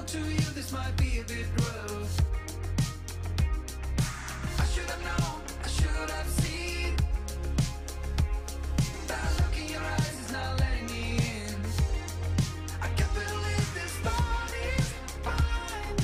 to you, this might be a bit rough. I should have known, I should have seen. That look in your eyes is not letting me in. I can't believe this body's fine.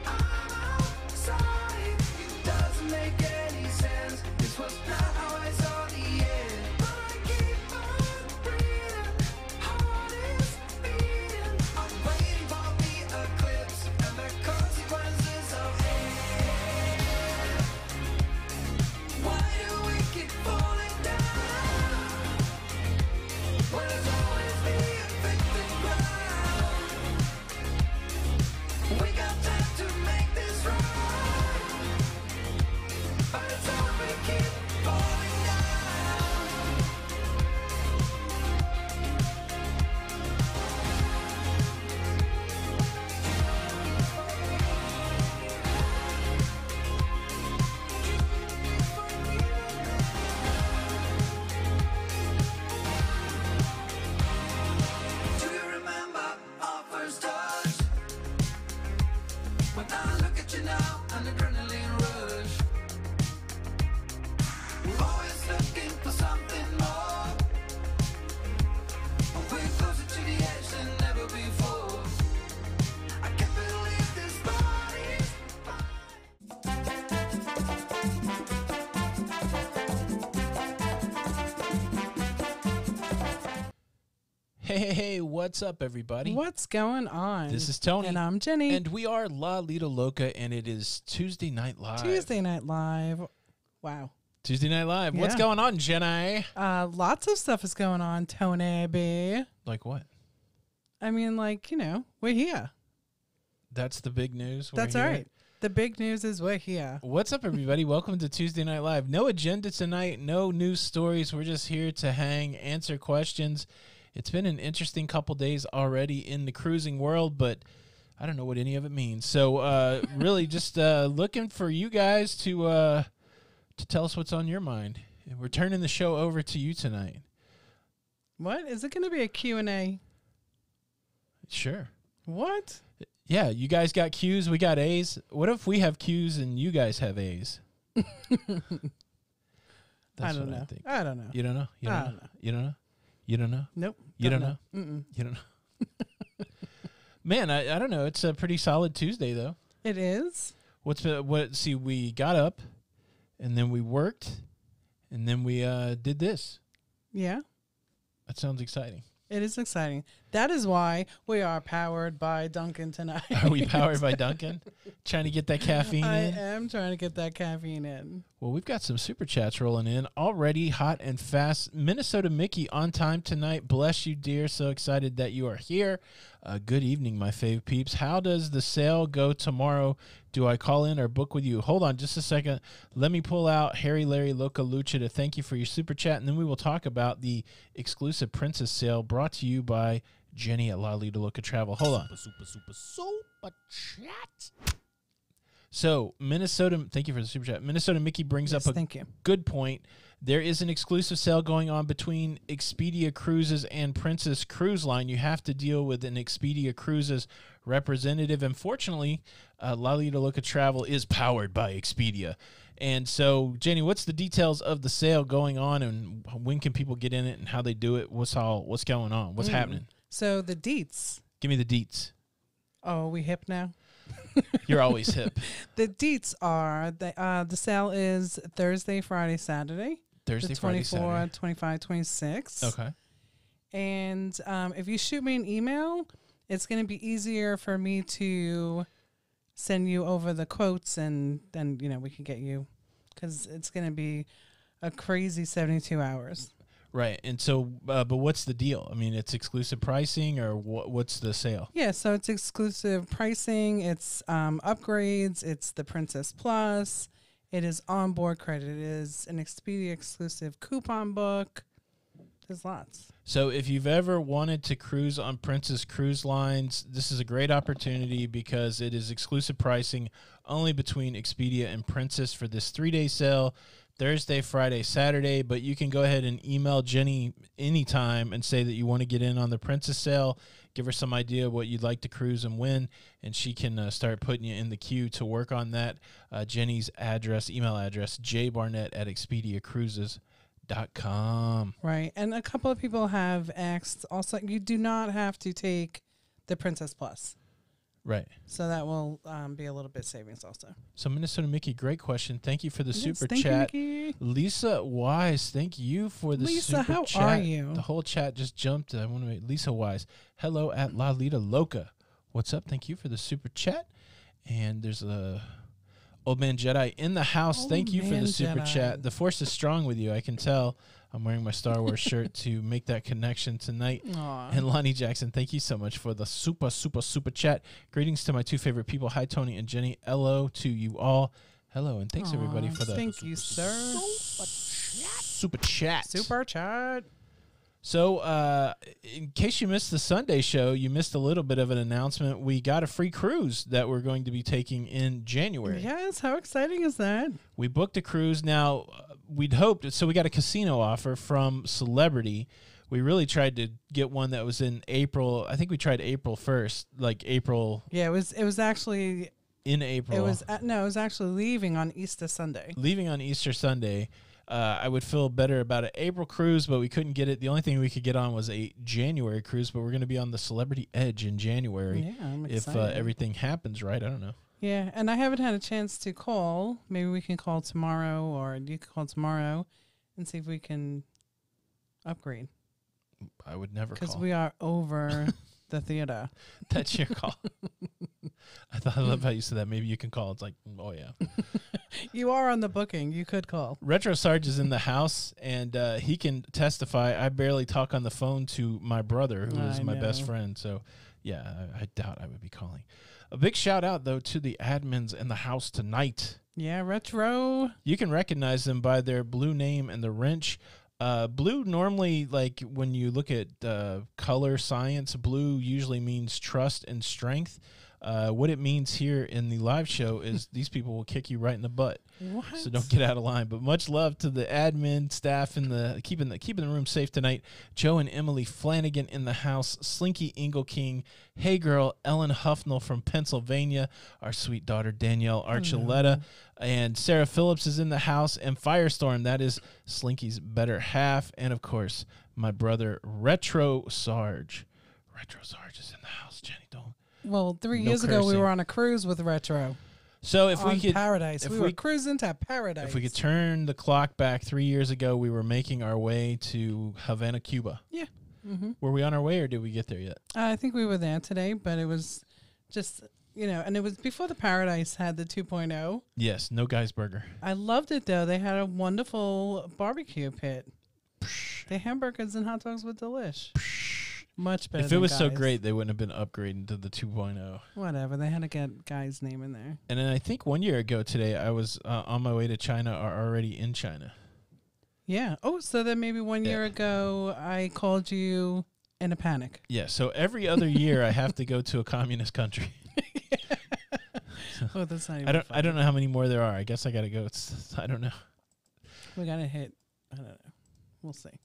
I'm outside. It doesn't make any sense. This was not how I saw the end. But I keep on breathing. Heart is beating. I'm waiting for the eclipse and the consequences of it. Why do we keep falling down? When it's always the infected ground. We got time to make this right. But it's all we keep falling down. Do you remember our first touch? When I look at you now, an adrenaline rush. We're always looking for something more. We're closer to the edge than ever before. I can't believe this body's Hey, what's up, everybody? What's going on? This is Tony. And I'm Jenny. And we are Lido Loca, and it is Tuesday Night Live. Tuesday Night Live. Wow. Tuesday Night Live. What's Yeah. going on, Jenny? Lots of stuff is going on, Tony B. Like what? I mean, like, we're here. That's the big news. We're That's here. right. The big news is we're here. What's up, everybody? Welcome to Tuesday Night Live. No agenda tonight, no news stories. We're just here to hang, answer questions. It's been an interesting couple days already in the cruising world, but I don't know what any of it means. So really just looking for you guys to tell us what's on your mind. We're turning the show over to you tonight. What? Is it going to be a Q&A? Sure. What? Yeah, you guys got Q's, we got A's. What if we have Q's and you guys have A's? I That's don't what know. think. I don't know. You don't know? You I don't don't know? know. You don't know? You don't know? Nope. You don't know? Mm-mm. You don't know? Man, I don't know. It's a pretty solid Tuesday, though. It is? See, we got up, and then we worked, and then we did this. Yeah. That sounds exciting. It is exciting. That is why we are powered by Duncan tonight. Are we powered by Duncan? Trying to get that caffeine I in? am trying to get that caffeine in. Well, we've got some super chats rolling in already, hot and fast. Minnesota Mickey on time tonight. Bless you, dear. So excited that you are here. Good evening, my fave peeps. How does the sale go tomorrow? Do I call in or book with you? Hold on just a second. Let me pull out Harry Larry Loca Lucha to thank you for your super chat, and then we will talk about the exclusive Princess sale brought to you by Jenny at Lido Loca Travel. Hold on. Super chat. So, Minnesota, thank you for the super chat. Minnesota Mickey brings Yes, up a thank you. good point. There is an exclusive sale going on between Expedia Cruises and Princess Cruise Line. You have to deal with an Expedia Cruises representative. Unfortunately, Lido Loca Travel is powered by Expedia. And so, Jenny, what's the details of the sale going on, and when can people get in it, and how they do it? What's going on? What's happening? So the deets. Give me the deets. Oh, are we hip now? You're always hip. The deets are, the sale is Thursday, Friday, Saturday. Thursday, the Friday, 24, Saturday. 25, 26. Okay. And if you shoot me an email, it's going to be easier for me to send you over the quotes, and then, we can get you, because it's going to be a crazy 72 hours. Right. And so, but what's the deal? I mean, it's exclusive pricing, or what's the sale? Yeah, so it's exclusive pricing, it's upgrades, it's the Princess Plus, it is onboard credit, it is an Expedia exclusive coupon book. There's lots. So if you've ever wanted to cruise on Princess Cruise Lines, this is a great opportunity because it is exclusive pricing only between Expedia and Princess for this 3-day sale. Thursday, Friday, Saturday, but you can go ahead and email Jenny anytime and say that you want to get in on the Princess sale. Give her some idea of what you'd like to cruise and win, and she can start putting you in the queue to work on that. Jenny's email address, jbarnett@expediacruises.com. Right. And a couple of people have asked also, you do not have to take the Princess Plus. Right. So that will be a little bit savings also. So Minnesota Mickey, great question. Thank you for the super thank chat. You, Mickey. Lisa Wise, thank you for the Lisa, super how chat. are you? The whole chat just jumped. I want to make Lisa Wise. Hello at Lido Loca. What's up? Thank you for the super chat. And there's a Old Man Jedi in the house. Thank you for the super chat. The force is strong with you. I can tell. I'm wearing my Star Wars shirt to make that connection tonight. Aw. And Lonnie Jackson, thank you so much for the super chat. Greetings to my two favorite people. Hi, Tony and Jenny. Hello to you all. Hello, and thanks everybody for the Thank you, sir. super chat. Super chat. So, in case you missed the Sunday show, you missed a little bit of an announcement. We got a free cruise that we're going to be taking in January. Yes, how exciting is that? We booked a cruise. Now, we'd hoped, so we got a casino offer from Celebrity. We really tried to get one that was in April. I think we tried April 1st, like April. Yeah, it was actually in April. It was actually leaving on Easter Sunday. Leaving on Easter Sunday. I would feel better about an April cruise, but we couldn't get it. The only thing we could get on was a January cruise, but we're going to be on the Celebrity Edge in January. Yeah, I'm if excited. everything happens right. I don't know. Yeah, and I haven't had a chance to call. Maybe we can call tomorrow, or you can call tomorrow and see if we can upgrade. I would never call. Because we are over the theater. That's your call. I love how you said that. Maybe you can call. It's like, oh, yeah. You are on the booking. You could call. Retro Sarge is in the house, and he can testify. I barely talk on the phone to my brother, who is my best friend. So, yeah, I doubt I would be calling. A big shout out, though, to the admins in the house tonight. Yeah, Retro. You can recognize them by their blue name and the wrench. Blue normally, like when you look at color science, blue usually means trust and strength. What it means here in the live show is these people will kick you right in the butt. What? So don't get out of line. But much love to the admin staff and the keeping the room safe tonight. Joe and Emily Flanagan in the house. Slinky Ingle King. Hey girl, Ellen Huffnell from Pennsylvania. Our sweet daughter Danielle Archuleta. And Sarah Phillips is in the house. And Firestorm, that is Slinky's better half. And of course, my brother Retro Sarge. Retro Sarge is in the house. Jenny, don't. Well, 3 No years ago, we cursing. were on a cruise with Retro. So if we on could Paradise. if We were cruising to Paradise. If we could turn the clock back 3 years ago, we were making our way to Havana, Cuba. Yeah. Mm-hmm. Were we on our way or did we get there yet? I think we were there today, but it was just, and it was before the Paradise had the 2.0. Yes, no guy's burger. I loved it, though. They had a wonderful barbecue pit. The hamburgers and hot dogs were delish. Much better If it was so Guys. great, they wouldn't have been upgrading to the 2.0. Whatever. They had to get Guy's name in there. And then I think 1 year ago today, I was on my way to China or already in China. Yeah. Oh, so then maybe 1 year ago, I called you in a panic. Yeah, so every other year I have to go to a communist country. Oh, that's not even I don't know how many more there are. I guess I got to go. I don't know. We got to hit. I don't know. We'll see.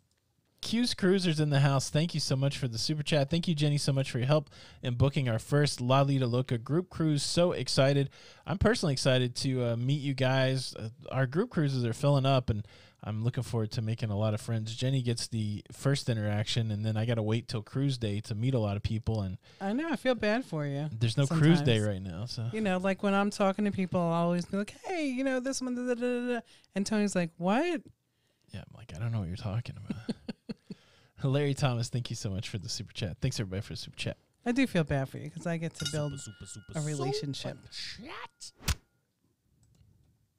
Q's Cruisers in the house. Thank you so much for the super chat. Thank you, Jenny, so much for your help in booking our first Lido Loca group cruise. So excited. I'm personally excited to meet you guys. Our group cruises are filling up, and I'm looking forward to making a lot of friends. Jenny gets the first interaction, and then I got to wait till cruise day to meet a lot of people. And I know. I feel bad for you. there's no cruise day sometimes. right now. So Like when I'm talking to people, I'll always be like, hey, this one, da, da, da, da. And Tony's like, what? yeah, I'm like, I don't know what you're talking about. Larry Thomas, thank you so much for the super chat. Thanks, everybody, for the super chat. I do feel bad for you because I get to build a relationship. Chat.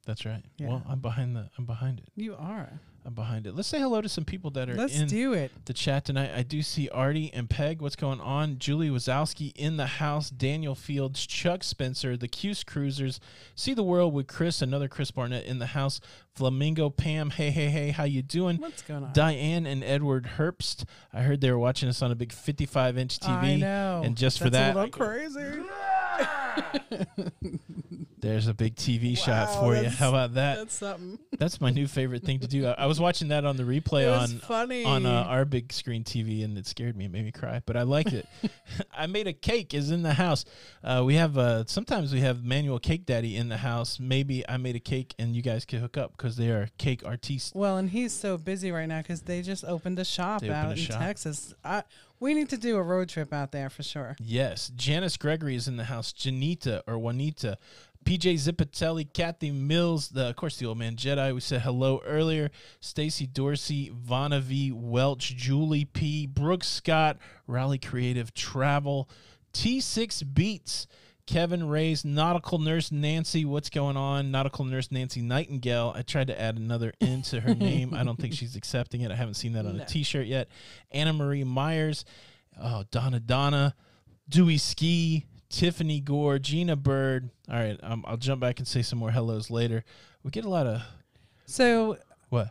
That's right. Yeah. Well, I'm behind it. You are. I'm behind it. Let's say hello to some people that are Let's in do it. the chat tonight. I do see Artie and Peg. What's going on? Julie Wazowski in the house. Daniel Fields, Chuck Spencer, the Cuse Cruisers. See the World with Chris, another Chris Barnett in the house. Flamingo Pam, hey, how you doing? What's going on? Diane and Edward Herbst. I heard they were watching us on a big 55-inch TV. I know. And just for That's that, a little crazy. There's a big TV shot for you. How about that? That's something. That's my new favorite thing to do. I was watching that on the replay It was funny. on our big screen TV, and it scared me. It made me cry, but I liked it. I made a cake. Is in the house. We have sometimes we have Manuel Cake Daddy in the house. Maybe I made a cake, and you guys can hook up because they are cake artistes. Well, and he's so busy right now because they just opened a shop out in Texas. We need to do a road trip out there for sure. Yes. Janice Gregory is in the house. Janita or Juanita. PJ Zipatelli, Kathy Mills, of course, the old man Jedi. We said hello earlier. Stacy Dorsey, Vonna V. Welch, Julie P. Brooks Scott, Raleigh Creative Travel, T6 Beats, Kevin Ray's, Nautical Nurse Nancy. What's going on? Nautical Nurse Nancy Nightingale. I tried to add another N to her name. I don't think she's accepting it. I haven't seen that on a T-shirt yet. Anna Marie Myers. Oh, Donna. Dewey Ski. Tiffany Gore. Gina Bird. All right, I'll jump back and say some more hellos later. We get a lot of... So... What?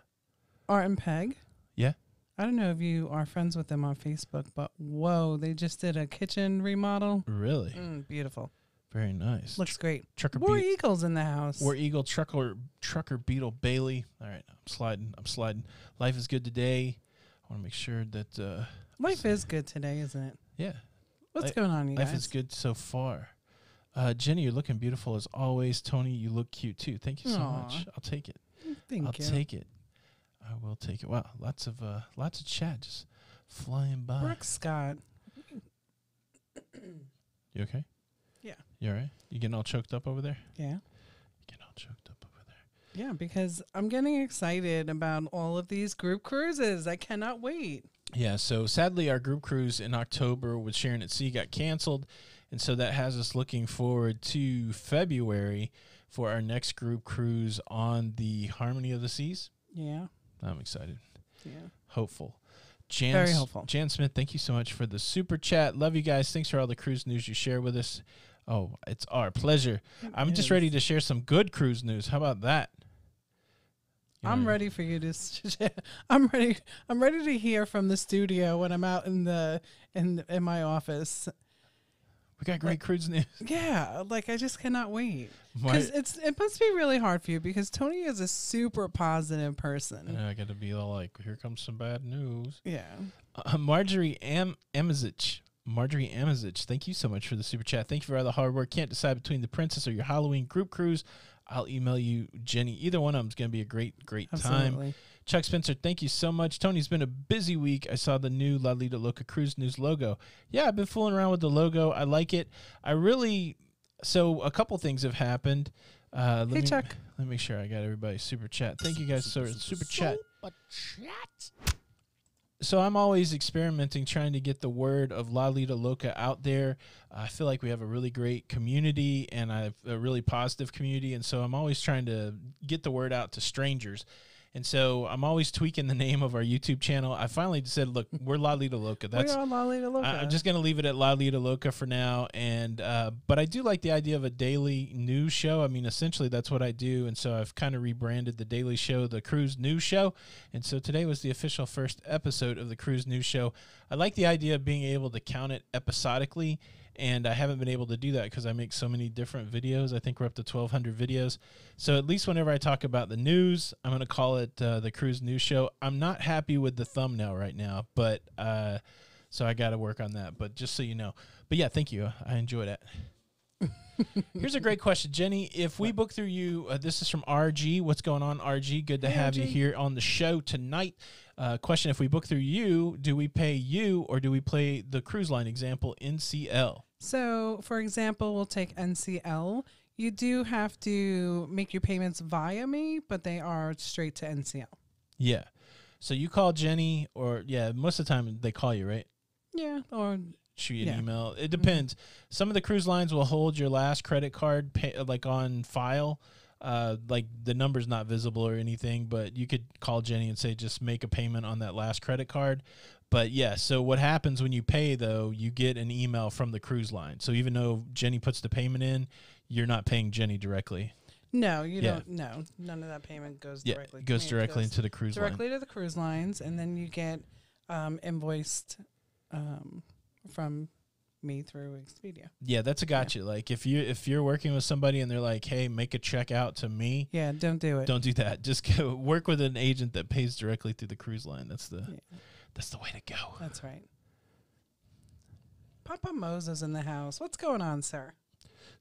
Art and Peg. Yeah? I don't know if you are friends with them on Facebook, but whoa, they just did a kitchen remodel. Really? Beautiful. Very nice. Looks great. Trucker War Eagles in the house. War Eagle, Trucker Beetle Bailey. All right, I'm sliding. Life is good today. I want to make sure that... Life is good today, isn't it? Yeah. What's going on, you guys? Life is good so far. Jenny, you're looking beautiful as always. Tony, you look cute too. Thank you so much. I'll take it. I'll take it. I will take it. Wow, lots of chat just flying by. Brooks Scott. You okay? Yeah. You all right? You getting all choked up over there? Yeah. Getting all choked up over there. Yeah, because I'm getting excited about all of these group cruises. I cannot wait. Yeah, so sadly our group cruise in October with Sharon at Sea got canceled, and so that has us looking forward to February for our next group cruise on the Harmony of the Seas. Yeah. I'm excited. Yeah. Hopeful. Very hopeful. Jan Smith, thank you so much for the super chat. Love you guys. Thanks for all the cruise news you share with us. Oh, it's our pleasure. I'm just ready to share some good cruise news. How about that? I'm ready for you to. I'm ready. I'm ready to hear from the studio when I'm out in my office. We got great cruise news. Yeah, I just cannot wait because it must be really hard for you because Tony is a super positive person. I got to be all like, here comes some bad news. Yeah. Marjorie Amazich. Thank you so much for the super chat. Thank you for all the hard work. Can't decide between the Princess or your Halloween group cruise. I'll email you, Jenny. Either one of them is going to be a great Absolutely. time. Chuck Spencer, thank you so much. Tony's been a busy week. I saw the new Lido Loca Cruise News logo. Yeah, I've been fooling around with the logo. I like it. So a couple things have happened. Hey, Chuck. Let me make sure I got everybody's super chat. Thank you guys for super chat. So I'm always experimenting, trying to get the word of Lido Loca out there. I feel like we have a really great community and I have a really positive community. And so I'm always trying to get the word out to strangers. And so I'm always tweaking the name of our YouTube channel. I finally said, look, we're Lido Loca. We are Lido Loca. I'm just going to leave it at Lido Loca for now. And but I do like the idea of a daily news show. I mean, essentially that's what I do. And so I've kind of rebranded the daily show, the Cruise News Show. And so today was the official first episode of the Cruise News Show. I like the idea of being able to count it episodically. And I haven't been able to do that because I make so many different videos. I think we're up to 1,200 videos. So at least whenever I talk about the news, I'm going to call it the Cruise News Show. I'm not happy with the thumbnail right now, but so I got to work on that. But just so you know. But yeah, thank you. I enjoyed it. Here's a great question, Jenny. If we book through you, this is from RG. What's going on, RG? Good to have you here on the show tonight. Question, if we book through you, do we pay you or do we play the cruise line example, NCL? So, for example, we'll take NCL. You do have to make your payments via me, but they are straight to NCL. Yeah. So you call Jenny or, most of the time they call you, right? Yeah, or... shoot you an email. It depends. Some of the cruise lines will hold your last credit card on file. The number's not visible or anything, but you could call Jenny and say, just make a payment on that last credit card. But yeah, so what happens when you pay though, you get an email from the cruise line. So even though Jenny puts the payment in, you're not paying Jenny directly. No, you don't. No, none of that payment goes directly. It goes directly into the cruise line. Directly to the cruise lines, and then you get invoiced from me through Expedia. Yeah, that's a gotcha. Like if you're working with somebody and they're like, "Hey, make a check out to me." Yeah, don't do it. Don't do that. Just go work with an agent that pays directly through the cruise line. That's the way to go. That's right. Papa Moses in the house. What's going on, sir?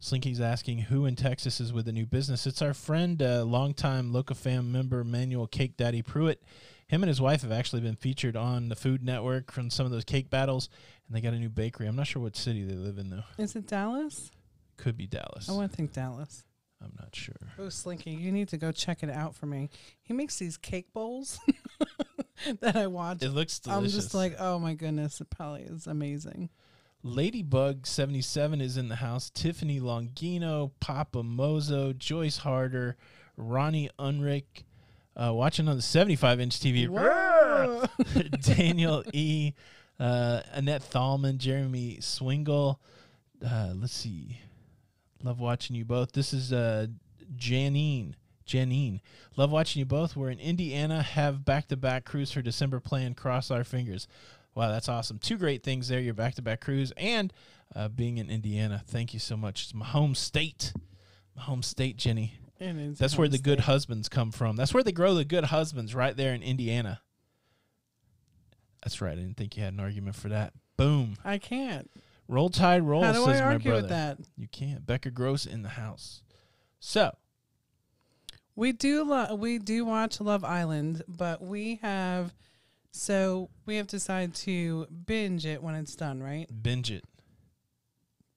Slinky's asking who in Texas is with a new business. It's our friend, longtime locafam member, Manuel Cake Daddy Pruitt. Him and his wife have actually been featured on the Food Network from some of those cake battles, and they got a new bakery. I'm not sure what city they live in, though. Is it Dallas? Could be Dallas. I want to think Dallas. I'm not sure. Oh, Slinky, you need to go check it out for me. He makes these cake bowls that I watch. It looks delicious. I'm just like, oh my goodness, it probably is amazing. Ladybug77 is in the house. Tiffany Longino, Papa Mozo, Joyce Harder, Ronnie Unrick, watching on the 75-inch TV. Whoa. Daniel E., Annette Thalman, Jeremy Swingle. Let's see. Love watching you both. This is Janine. Love watching you both. We're in Indiana. Have back-to-back cruise for December planned. Cross our fingers. Wow, that's awesome. Two great things there, your back-to-back cruise and being in Indiana. Thank you so much. It's my home state. My home state, Jenny. That's where the good husbands come from. That's where they grow the good husbands, right there in Indiana. That's right. I didn't think you had an argument for that. Boom. I can't. Roll Tide, roll, How do says I my argue brother. with that? You can't. Becca Gross in the house. So. We do watch Love Island, but we have decided to binge it when it's done, right? Binge it.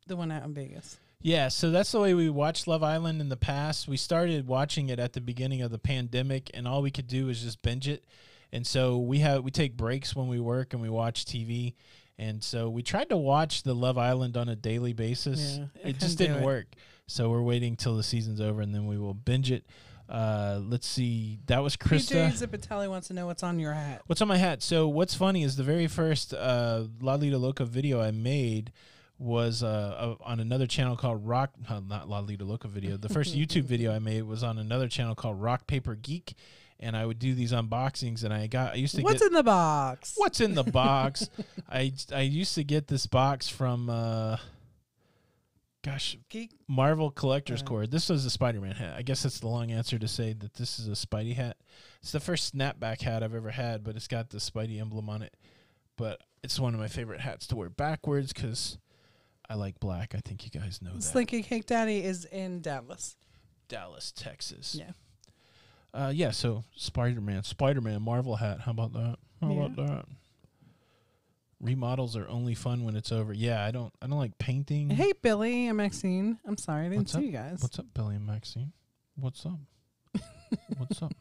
The one out in Vegas. Yeah, so that's the way we watched Love Island in the past. We started watching it at the beginning of the pandemic, and all we could do was just binge it. And so we take breaks when we work and we watch TV. And so we tried to watch the Love Island on a daily basis. Yeah, it just didn't work. So we're waiting till the season's over, and then we will binge it. Let's see. That was Krista. PJ Zipatelli wants to know what's on your hat. What's on my hat? So what's funny is the very first Lido Loca video I made was on another channel called not Lido Loca video. The first YouTube video I made was on another channel called Rock Paper Geek, and I would do these unboxings. And I used to What's in the box? What's in the box? I used to get this box from Geek? Marvel Collector's Cord. This was a Spider-Man hat. I guess that's the long answer to say that this is a Spidey hat. It's the first snapback hat I've ever had, but it's got the Spidey emblem on it. But it's one of my favorite hats to wear backwards because I like black. I think you guys know that. Slinky Cake Daddy is in Dallas. Dallas, Texas. Yeah. Yeah, so Spider-Man Marvel hat. How about that? How about that? Remodels are only fun when it's over. Yeah, I don't like painting. Hey, Billy and Maxine. I'm sorry, I didn't see you guys. What's up, Billy and Maxine? What's up? What's up?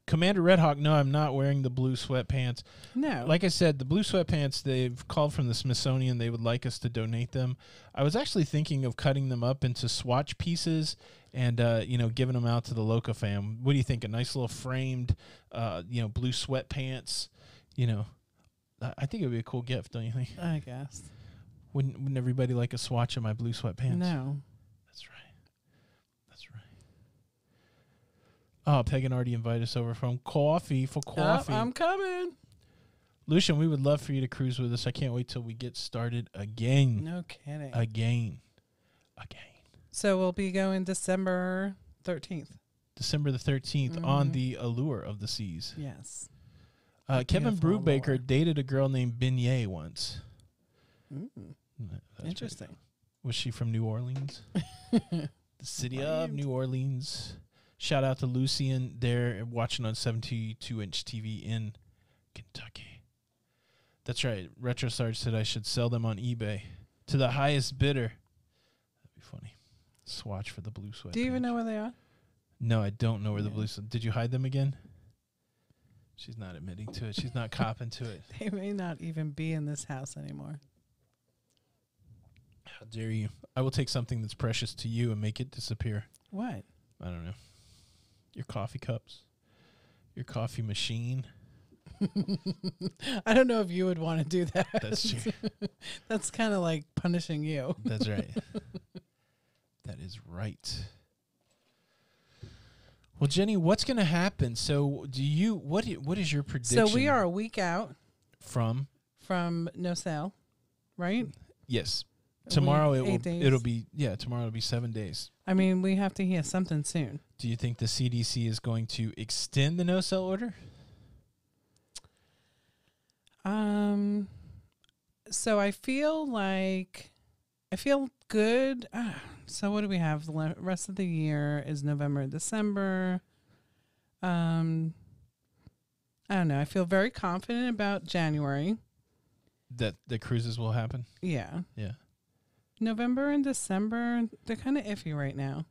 Commander Redhawk, no, I'm not wearing the blue sweatpants. No. Like I said, the blue sweatpants, they've called from the Smithsonian. They would like us to donate them. I was actually thinking of cutting them up into swatch pieces and, giving them out to the locafam. What do you think? A nice little framed, blue sweatpants, I think it would be a cool gift, don't you think? I guess. Wouldn't everybody like a swatch of my blue sweatpants? No. That's right. Oh, Peg and Artie invite us over from coffee for coffee. Oh, I'm coming. Lucian, we would love for you to cruise with us. I can't wait till we get started again. No kidding. Again. So we'll be going December 13th. December the 13th on the Allure of the Seas. Yes. Kevin Beautiful Brubaker Allure. dated a girl named Beignet once. That's Interesting. pretty cool. Was she from New Orleans? The city of New Orleans. Shout out to Lucian there watching on 72-inch TV in Kentucky. That's right. Retro Sarge said I should sell them on eBay to the highest bidder. That'd be funny. Swatch for the blue sweat. Do you even know where they are? No, I don't know where the blue sweat. Did you hide them again? She's not admitting to it. She's not copping to it. They may not even be in this house anymore. How dare you? I will take something that's precious to you and make it disappear. What? I don't know. Your coffee cups. Your coffee machine. I don't know if you would want to do that. That's true. That's kind of like punishing you. That's right. That is right. Well, Jenny, what's going to happen? So, what is your prediction? So we are a week out from no sale, right? Yes. Tomorrow week, 8 days. tomorrow it'll be 7 days. I mean, we have to hear something soon. Do you think the CDC is going to extend the no-sell order? So I feel good. So what do we have? The rest of the year is November, December. I don't know. I feel very confident about January. That the cruises will happen? Yeah. Yeah. November and December, they're kind of iffy right now.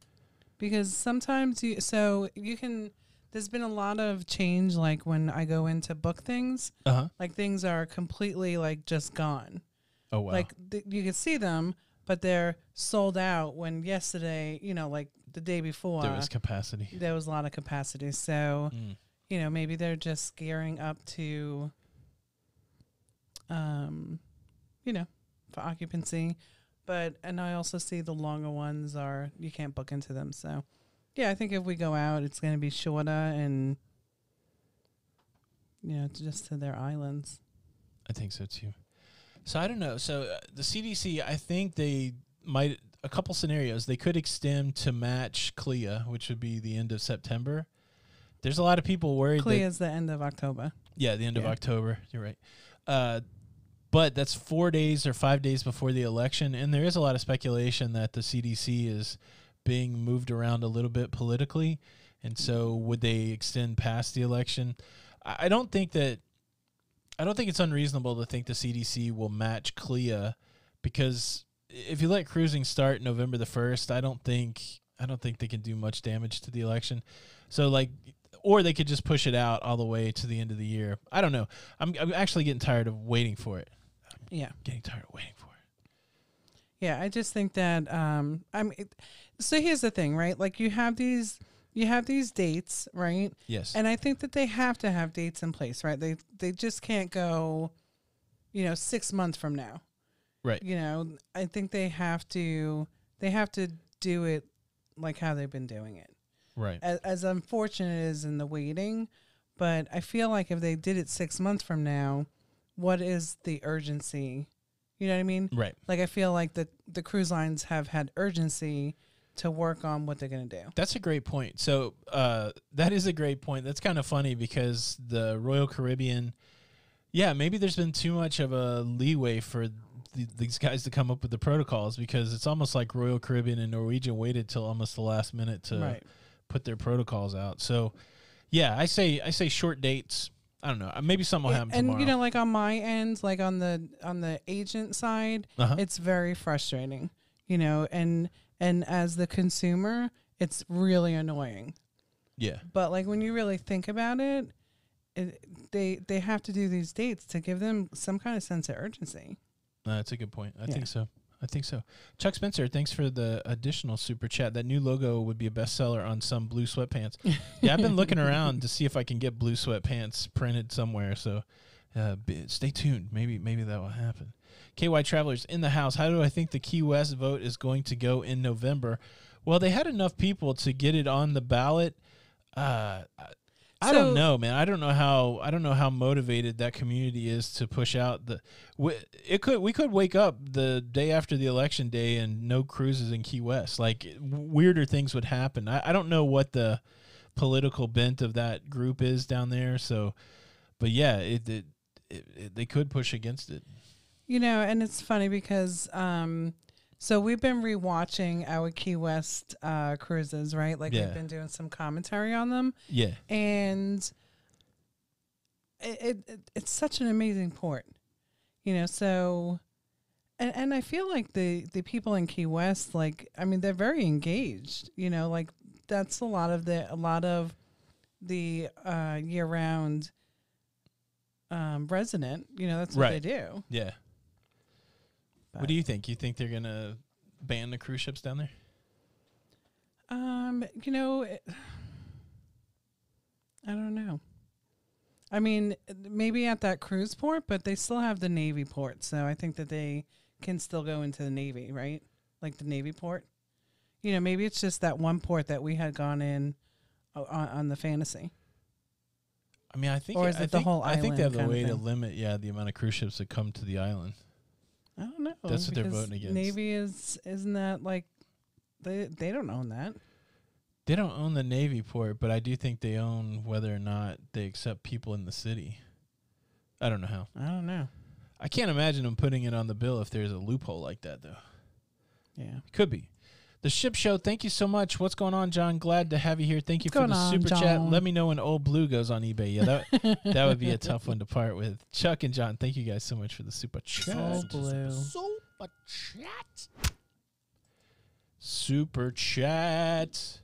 Because sometimes there's been a lot of change, like when I go in to book things, like things are completely like just gone. Oh, wow. Like you can see them, but they're sold out when yesterday, like the day before. There was capacity. There was a lot of capacity. So, maybe they're just gearing up to, for occupancy. And I also see the longer ones you can't book into them. So, yeah, I think if we go out, it's going to be shorter and, just to their islands. I think so, too. So, I don't know. So, the CDC, I think they might, a couple scenarios, they could extend to match CLIA, which would be the end of September. There's a lot of people worried CLIA is the end of October. Yeah, the end of October. You're right. But that's 4 days or 5 days before the election, and there is a lot of speculation that the CDC is being moved around a little bit politically, and so would they extend past the election? I don't think it's unreasonable to think the CDC will match CLIA, because if you let cruising start November the 1st, I don't think they can do much damage to the election. So or they could just push it out all the way to the end of the year. I don't know. I'm actually getting tired of waiting for it. Getting tired of waiting for it. Yeah, I just think that so here's the thing, right? Like you have these dates, right? Yes. And I think that they have to have dates in place, right? They just can't go 6 months from now. Right. I think they have to do it like how they've been doing it. Right. As unfortunate as in the waiting, but I feel like if they did it 6 months from now, what is the urgency? You know what I mean? Right. Like I feel like the cruise lines have had urgency to work on what they're going to do. That's a great point. So that is a great point. That's kind of funny because the Royal Caribbean, maybe there's been too much of a leeway for these guys to come up with the protocols, because it's almost like Royal Caribbean and Norwegian waited till almost the last minute to put their protocols out. So, I say short dates. I don't know. Maybe something will happen tomorrow. And like on my end, like on the agent side, it's very frustrating. And as the consumer, it's really annoying. Yeah. But like when you really think about it, they have to do these dates to give them some kind of sense of urgency. That's a good point. I think so. Chuck Spencer, thanks for the additional super chat. That new logo would be a bestseller on some blue sweatpants. Yeah, I've been looking around to see if I can get blue sweatpants printed somewhere. So stay tuned. Maybe that will happen. KY Travelers in the house. How do I think the Key West vote is going to go in November? Well, they had enough people to get it on the ballot. I don't know, man. I don't know how motivated that community is to push out we could wake up the day after the election day and no cruises in Key West. Like weirder things would happen. I don't know what the political bent of that group is down there. So, but yeah, they could push against it. And it's funny because so we've been rewatching our Key West cruises, right? Like we've been doing some commentary on them. Yeah. And it's such an amazing port. So and I feel like the people in Key West, like they're very engaged. Like that's a lot of the year round resident. That's what they do. Yeah. What do you think? You think they're going to ban the cruise ships down there? I don't know. Maybe at that cruise port, but they still have the Navy port. So I think that they can still go into the Navy, right? Like the Navy port. Maybe it's just that one port that we had gone in on the Fantasy. I think, or is it the whole island? I think they have a way to limit, the amount of cruise ships that come to the island. I don't know. That's what they're because voting against. Navy isn't that like they don't own that. They don't own the Navy port, but I do think they own whether or not they accept people in the city. I don't know how. I don't know. I can't imagine them putting it on the bill if there's a loophole like that, though. Yeah. Could be. The Ship Show, thank you so much. What's going on, John? Glad to have you here. Thank you What's for the going on, super chat. John? Let me know when Old Blue goes on eBay. Yeah, that would be a tough one to part with. Chuck and John, thank you guys so much for the super chat. Old Blue. Super chat. Super chat.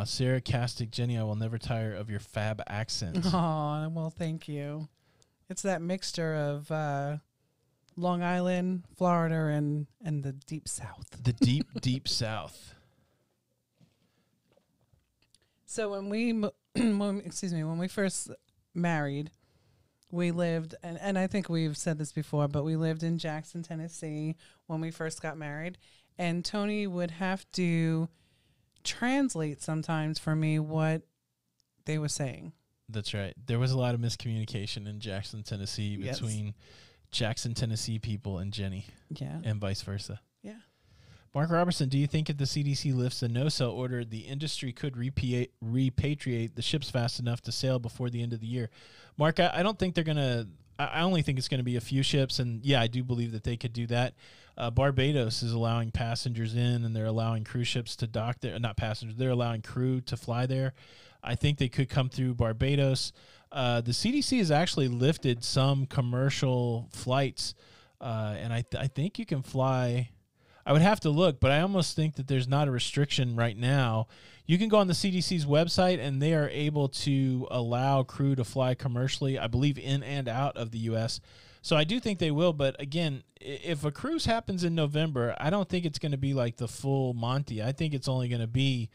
Sarcastic Jenny, I will never tire of your fab accent. Oh, well, thank you. It's that mixture of Long Island, Florida, and the deep south. The deep, deep south. So when we first married, we lived, and I think we've said this before, but we lived in Jackson, Tennessee when we first got married, and Tony would have to translate sometimes for me what they were saying. That's right. There was a lot of miscommunication in Jackson, Tennessee Yes. between Jackson, Tennessee people and Jenny, Yeah. and vice versa. Yeah. Mark Robertson, do you think if the CDC lifts the no-sell order, the industry could repatriate the ships fast enough to sail before the end of the year? Mark, I don't think they're going to – I only think it's going to be a few ships, and, yeah, I do believe that they could do that. Barbados is allowing passengers in, and they're allowing cruise ships to dock there. Not passengers. They're allowing crew to fly there. I think they could come through Barbados. The CDC has actually lifted some commercial flights, and I think you can fly – I would have to look, but I almost think that there's not a restriction right now. You can go on the CDC's website, and they are able to allow crew to fly commercially, I believe, in and out of the U.S. So I do think they will, but again, if a cruise happens in November, I don't think it's going to be like the full Monty. I think it's only going to be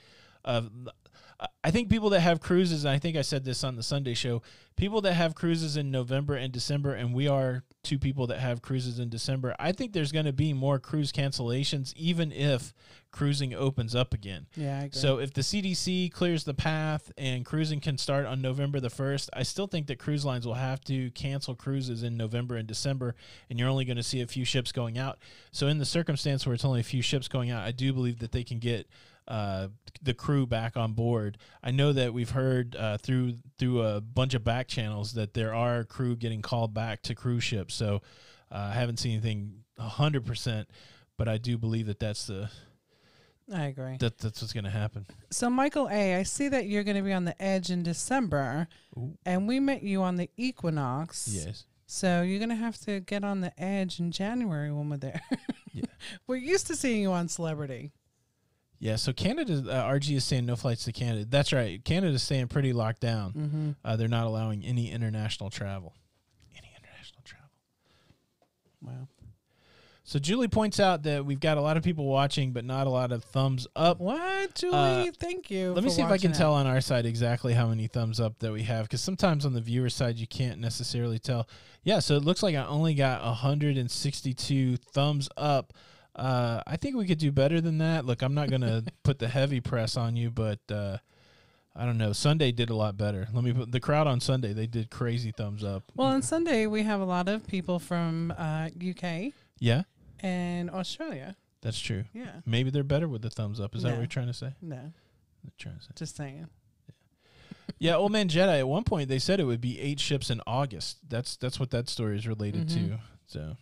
I think people that have cruises, and I think I said this on the Sunday show, people that have cruises in November and December, and we are two people that have cruises in December, I think there's going to be more cruise cancellations even if cruising opens up again. Yeah, I agree. So if the CDC clears the path and cruising can start on November the 1st, I still think that cruise lines will have to cancel cruises in November and December, and you're only going to see a few ships going out. So in the circumstance where it's only a few ships going out, I do believe that they can get the crew back on board. I know that we've heard through a bunch of back channels that there are crew getting called back to cruise ships. So I haven't seen anything 100%, but I do believe that that's I agree. that's what's going to happen. So, Michael A., I see that you're going to be on the Edge in December, Ooh. and we met you on the Equinox. Yes. So you're going to have to get on the Edge in January when we're there. Yeah. We're used to seeing you on Celebrity. Yeah, so Canada, RG is saying no flights to Canada. That's right. Canada's staying pretty locked down. Mm-hmm. They're not allowing any international travel. Wow. So Julie points out that we've got a lot of people watching, but not a lot of thumbs up. What, Julie? Thank you. Let me for see if I can watching tell it. on our side exactly how many thumbs up that we have, because sometimes on the viewer side you can't necessarily tell. Yeah, so it looks like I only got 162 thumbs up. I think we could do better than that. Look, I'm not going to put the heavy press on you, but I don't know. Sunday did a lot better. Let me put the crowd on Sunday. They did crazy thumbs up. Well, on Sunday, we have a lot of people from UK Yeah, and Australia. that's true. Yeah. Maybe they're better with the thumbs up. Is that what No. you're trying to say? No, I'm trying to say. just saying. Yeah, Old Man Jedi, at one point they said it would be 8 ships in August. That's what that story is related Mhm. to. So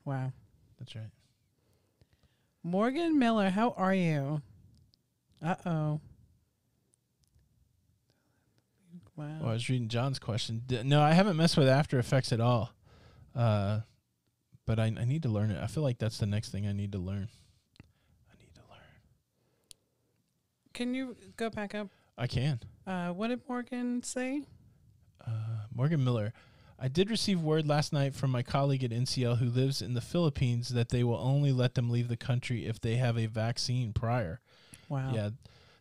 Wow. that's right. Morgan Miller, how are you? Uh-oh. Wow. Well, I was reading John's question. No, I haven't messed with After Effects at all. But I need to learn it. I feel like that's the next thing I need to learn. Can you go back up? I can. What did Morgan say? Morgan Miller. I did receive word last night from my colleague at NCL who lives in the Philippines that they will only let them leave the country if they have a vaccine prior. Wow. Yeah,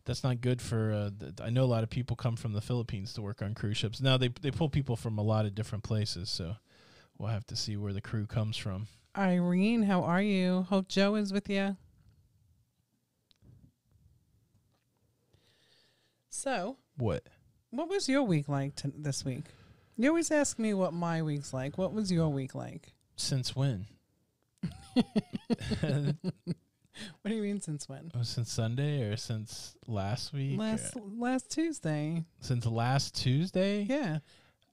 that's not good for. I know a lot of people come from the Philippines to work on cruise ships. Now they pull people from a lot of different places, so we'll have to see where the crew comes from. Irene, how are you? Hope Joe is with you. So, What? what was your week like this week? You always ask me what my week's like. What was your week like? Since when? What do you mean since when? Oh, since Sunday or since last week? Last Tuesday. Since last Tuesday? Yeah.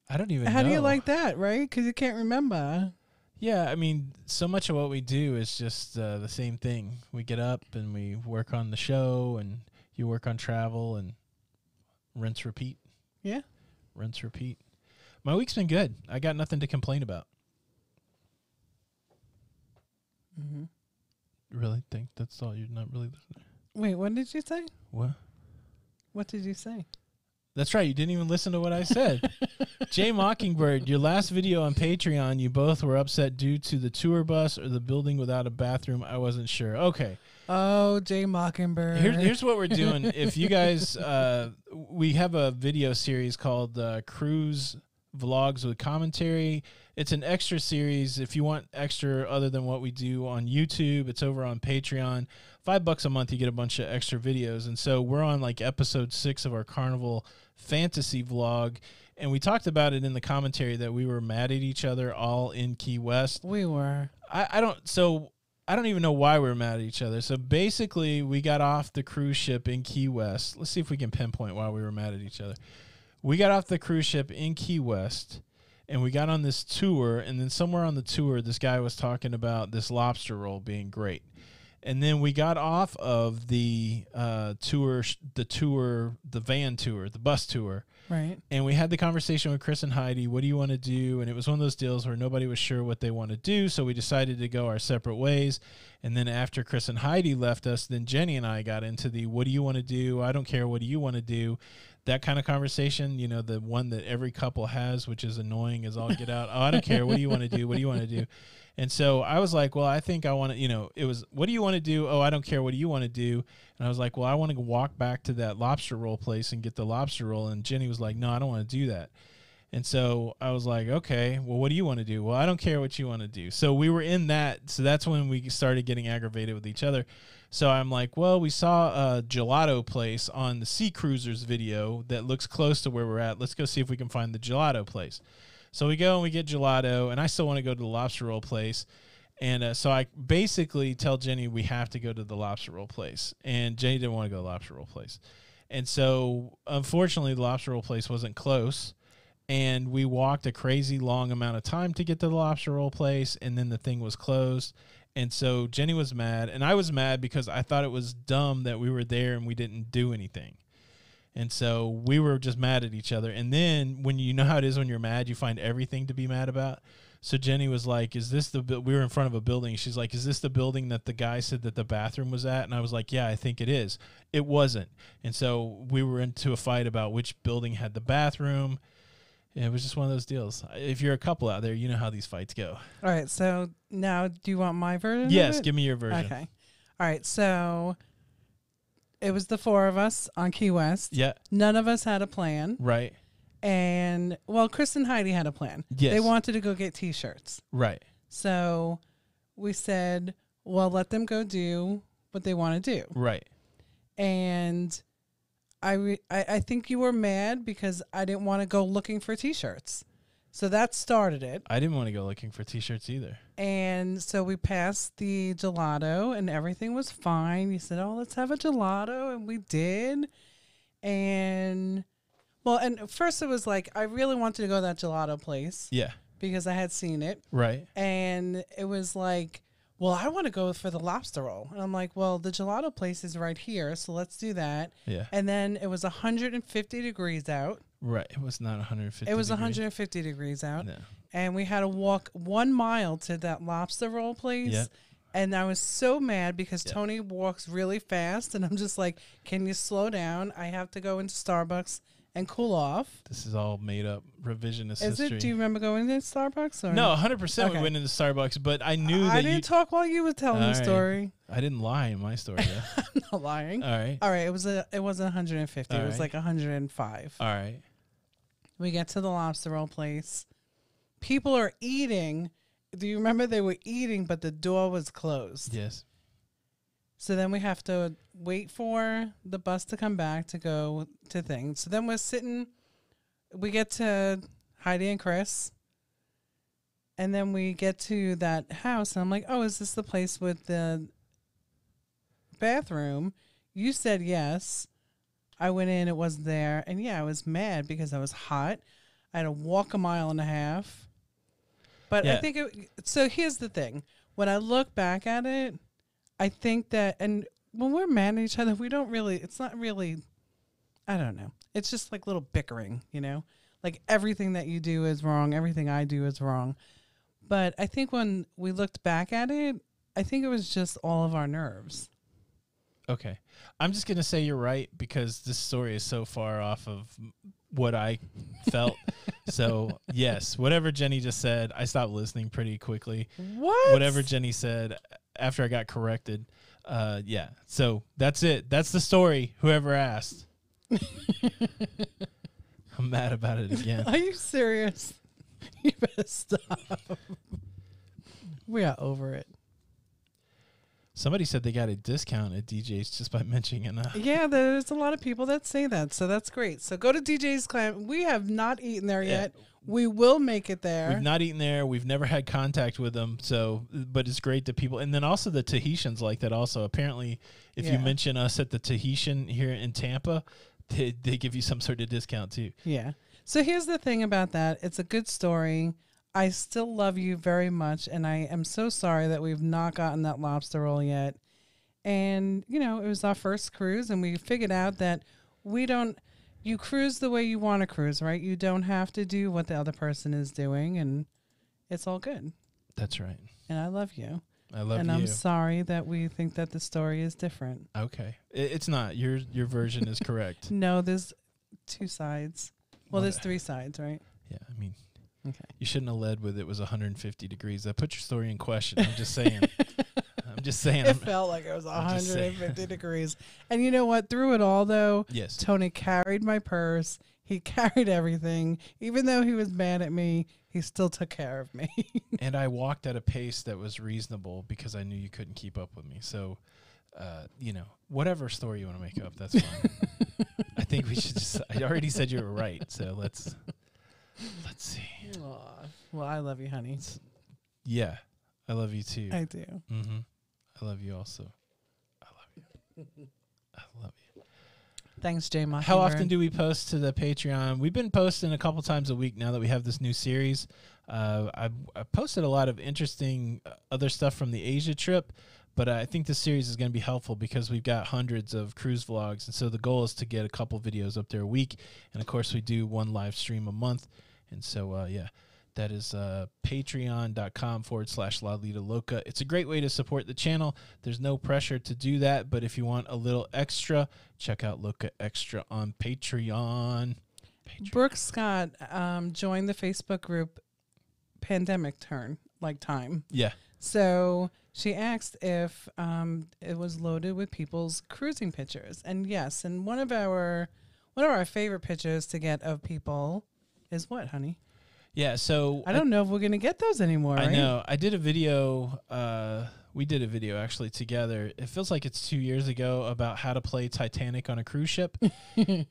I don't even know. How do you like that, right? Because you can't remember. Yeah, I mean, so much of what we do is just the same thing. We get up and we work on the show, and you work on travel, and rinse, repeat. Yeah. Rinse, repeat. My week's been good. I got nothing to complain about. Mm-hmm. Really think that's all? You're not really listening? Wait, what did you say? What? What did you say? That's right. You didn't even listen to what I said. Jay Mockingbird, your last video on Patreon, you both were upset due to the tour bus or the building without a bathroom. I wasn't sure. Okay. Oh, Jay Mockingbird. Here's what we're doing. If you guys, we have a video series called Cruise Vlogs with Commentary. It's an extra series. If you want extra other than what we do on YouTube, it's over on Patreon. $5 a month, you get a bunch of extra videos. And so we're on like episode 6 of our Carnival Fantasy vlog. And we talked about it in the commentary that we were mad at each other all in Key West. We were. I don't even know why we were mad at each other. So basically, we got off the cruise ship in Key West. Let's see if we can pinpoint why we were mad at each other. We got off the cruise ship in Key West, and we got on this tour, and then somewhere on the tour, this guy was talking about this lobster roll being great. And then we got off of the van tour, the bus tour. Right. And we had the conversation with Chris and Heidi. What do you want to do? And it was one of those deals where nobody was sure what they want to do. So we decided to go our separate ways. And then after Chris and Heidi left us, then Jenny and I got into the, what do you want to do? I don't care. What do you want to do? That kind of conversation, you know, the one that every couple has, which is annoying as all get out. Oh, I don't care. What do you want to do? What do you want to do? And so I was like, well, I think I want to, you know, it was, what do you want to do? Oh, I don't care. What do you want to do? And I was like, well, I want to walk back to that lobster roll place and get the lobster roll. And Jenny was like, no, I don't want to do that. And so I was like, okay, well, what do you want to do? Well, I don't care what you want to do. So we were in that. So that's when we started getting aggravated with each other. So I'm like, well, we saw a gelato place on the Sea Cruisers video that looks close to where we're at. Let's go see if we can find the gelato place. So we go and we get gelato, and I still want to go to the lobster roll place. And so I basically tell Jenny we have to go to the lobster roll place. And Jenny didn't want to go to the lobster roll place. And so, unfortunately, the lobster roll place wasn't close. And we walked a crazy long amount of time to get to the lobster roll place, and then the thing was closed. And so Jenny was mad, and I was mad because I thought it was dumb that we were there and we didn't do anything. And so we were just mad at each other. And then when you know how it is when you're mad, you find everything to be mad about. So Jenny was like, is this we were in front of a building. She's like, is this the building that the guy said that the bathroom was at? And I was like, yeah, I think it is. It wasn't. And so we were into a fight about which building had the bathroom. And it was just one of those deals. If you're a couple out there, you know how these fights go. All right. So now do you want my version? Yes, of it? give me your version. Okay. All right. So it was the 4 of us on Key West. Yeah. None of us had a plan. Right. And, well, Chris and Heidi had a plan. Yes. They wanted to go get T-shirts. Right. So we said, well, let them go do what they want to do. Right. And I think you were mad because I didn't want to go looking for T-shirts. So that started it. I didn't want to go looking for T-shirts either. And so we passed the gelato and everything was fine. You said, oh, let's have a gelato. And we did. And, well, and first it was like, I really wanted to go to that gelato place. Yeah. Because I had seen it. Right. And it was like, well, I want to go for the lobster roll. And I'm like, well, the gelato place is right here. So let's do that. Yeah. And then it was 150 degrees out. Right. It was not 150 It was degrees. 150 degrees out. No. And we had to walk 1 mile to that lobster roll place. Yep. And I was so mad because Tony walks really fast. And I'm just like, can you slow down? I have to go into Starbucks and cool off. This is all made up revisionist Is history. it? Do you remember going to Starbucks? Or? No, 100% Okay. we went into Starbucks, but I knew that I didn't talk while you were telling All the right. story. I didn't lie in my story, though. I'm not lying. All right. All right. It wasn't 150. All It was right. like 105. All right. We get to the lobster roll place. People are eating. Do you remember they were eating, but the door was closed? Yes. So then we have to wait for the bus to come back to go to things. So then we're sitting. We get to Heidi and Chris. And then we get to that house, and I'm like, oh, is this the place with the bathroom? You said yes. I went in, it wasn't there. And yeah, I was mad because I was hot. I had to walk 1.5 miles. But I think so here's the thing. When I look back at it, I think that, and when we're mad at each other, we don't really, it's not really, I don't know. It's just like little bickering, you know? Like everything that you do is wrong. Everything I do is wrong. But I think when we looked back at it, I think it was just all of our nerves. Okay. I'm just going to say you're right because this story is so far off of what I felt. So, yes, whatever Jenny just said, I stopped listening pretty quickly. What? Whatever Jenny said after I got corrected. Yeah. So, that's it. That's the story, whoever asked. I'm mad about it again. Are you serious? You better stop. We are over it. Somebody said they got a discount at DJ's just by mentioning it. Yeah, there's a lot of people that say that, so that's great. So go to DJ's Clam. We have not eaten there yet. We will make it there. We've not eaten there. We've never had contact with them. So, but it's great that people, and then also the Tahitians like that also. Apparently, if you mention us at the Tahitian here in Tampa, they give you some sort of discount too. Yeah. So here's the thing about that. It's a good story. I still love you very much, and I am so sorry that we've not gotten that lobster roll yet. And, you know, it was our first cruise, and we figured out that you cruise the way you want to cruise, right? You don't have to do what the other person is doing, and it's all good. That's right. And I love you. I love you. And I'm sorry that we think that the story is different. Okay. It's not. Your version is correct. No, there's 2 sides. Well, there's 3 sides, right? Yeah, I mean, okay. You shouldn't have led with it was 150 degrees. That put your story in question. I'm just saying. I'm just saying. It felt like it was 150 degrees. And you know what? Through it all, though, yes, Tony carried my purse. He carried everything. Even though he was mad at me, he still took care of me. And I walked at a pace that was reasonable because I knew you couldn't keep up with me. So, you know, whatever story you want to make up, that's fine. I think we should just, I already said you were right. So let's see. Aw. Well, I love you, honey. Yeah, I love you too. I do. Mm-hmm. I love you also. I love you. I love you. Thanks, Jay Mockingbird. How often do we post to the Patreon? We've been posting a couple times a week now that we have this new series. I posted a lot of interesting other stuff from the Asia trip, but I think this series is going to be helpful because we've got hundreds of cruise vlogs, and so the goal is to get a couple videos up there a week, and of course we do one live stream a month, and so yeah. That is patreon.com/Lido Loca. It's a great way to support the channel. There's no pressure to do that, but if you want a little extra, check out Loca Extra on Patreon. Brooke Scott joined the Facebook group Pandemic Time. Yeah. So she asked if it was loaded with people's cruising pictures. And yes, and one of our favorite pictures to get of people is what, honey? Yeah, so I don't know if we're going to get those anymore, right? I know. I did a video, we did a video actually together. It feels like it's 2 years ago about how to play Titanic on a cruise ship.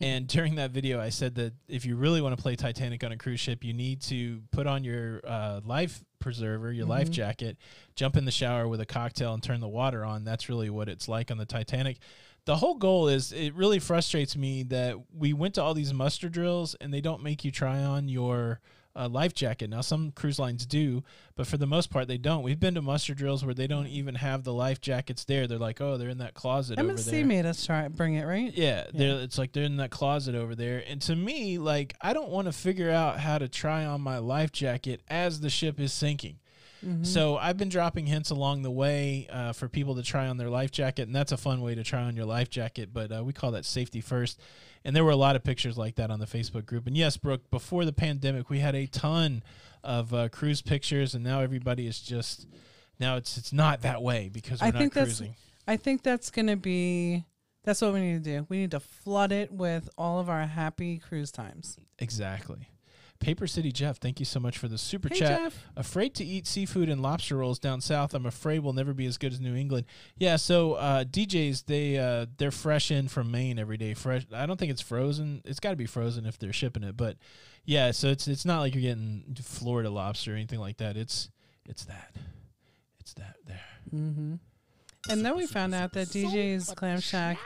And during that video, I said that if you really want to play Titanic on a cruise ship, you need to put on your life preserver, your life jacket, jump in the shower with a cocktail and turn the water on. That's really what it's like on the Titanic. The whole goal is, it really frustrates me that we went to all these muster drills and they don't make you try on your life jacket. Now, some cruise lines do, but for the most part, they don't. We've been to muster drills where they don't even have the life jackets there. They're like, oh, they're in that closet over there. MSC made us bring it, right? Yeah, it's like they're in that closet over there. And to me, like, I don't want to figure out how to try on my life jacket as the ship is sinking. So I've been dropping hints along the way for people to try on their life jacket, and that's a fun way to try on your life jacket, but we call that safety first. And there were a lot of pictures like that on the Facebook group. And yes, Brooke, before the pandemic, we had a ton of cruise pictures, and now everybody is just, now it's not that way because we're not cruising. I think that's going to be, that's what we need to do. We need to flood it with all of our happy cruise times. Exactly. Paper City Jeff, thank you so much for the super Hey, chat. Jeff. Afraid to eat seafood and lobster rolls down south. I'm afraid we'll never be as good as New England. Yeah, so DJs, they're fresh in from Maine every day. Fresh. I don't think it's frozen. It's got to be frozen if they're shipping it. But yeah, so it's not like you're getting Florida lobster or anything like that. It's that there. Mm-hmm. And then we found out that DJ's Clam Shack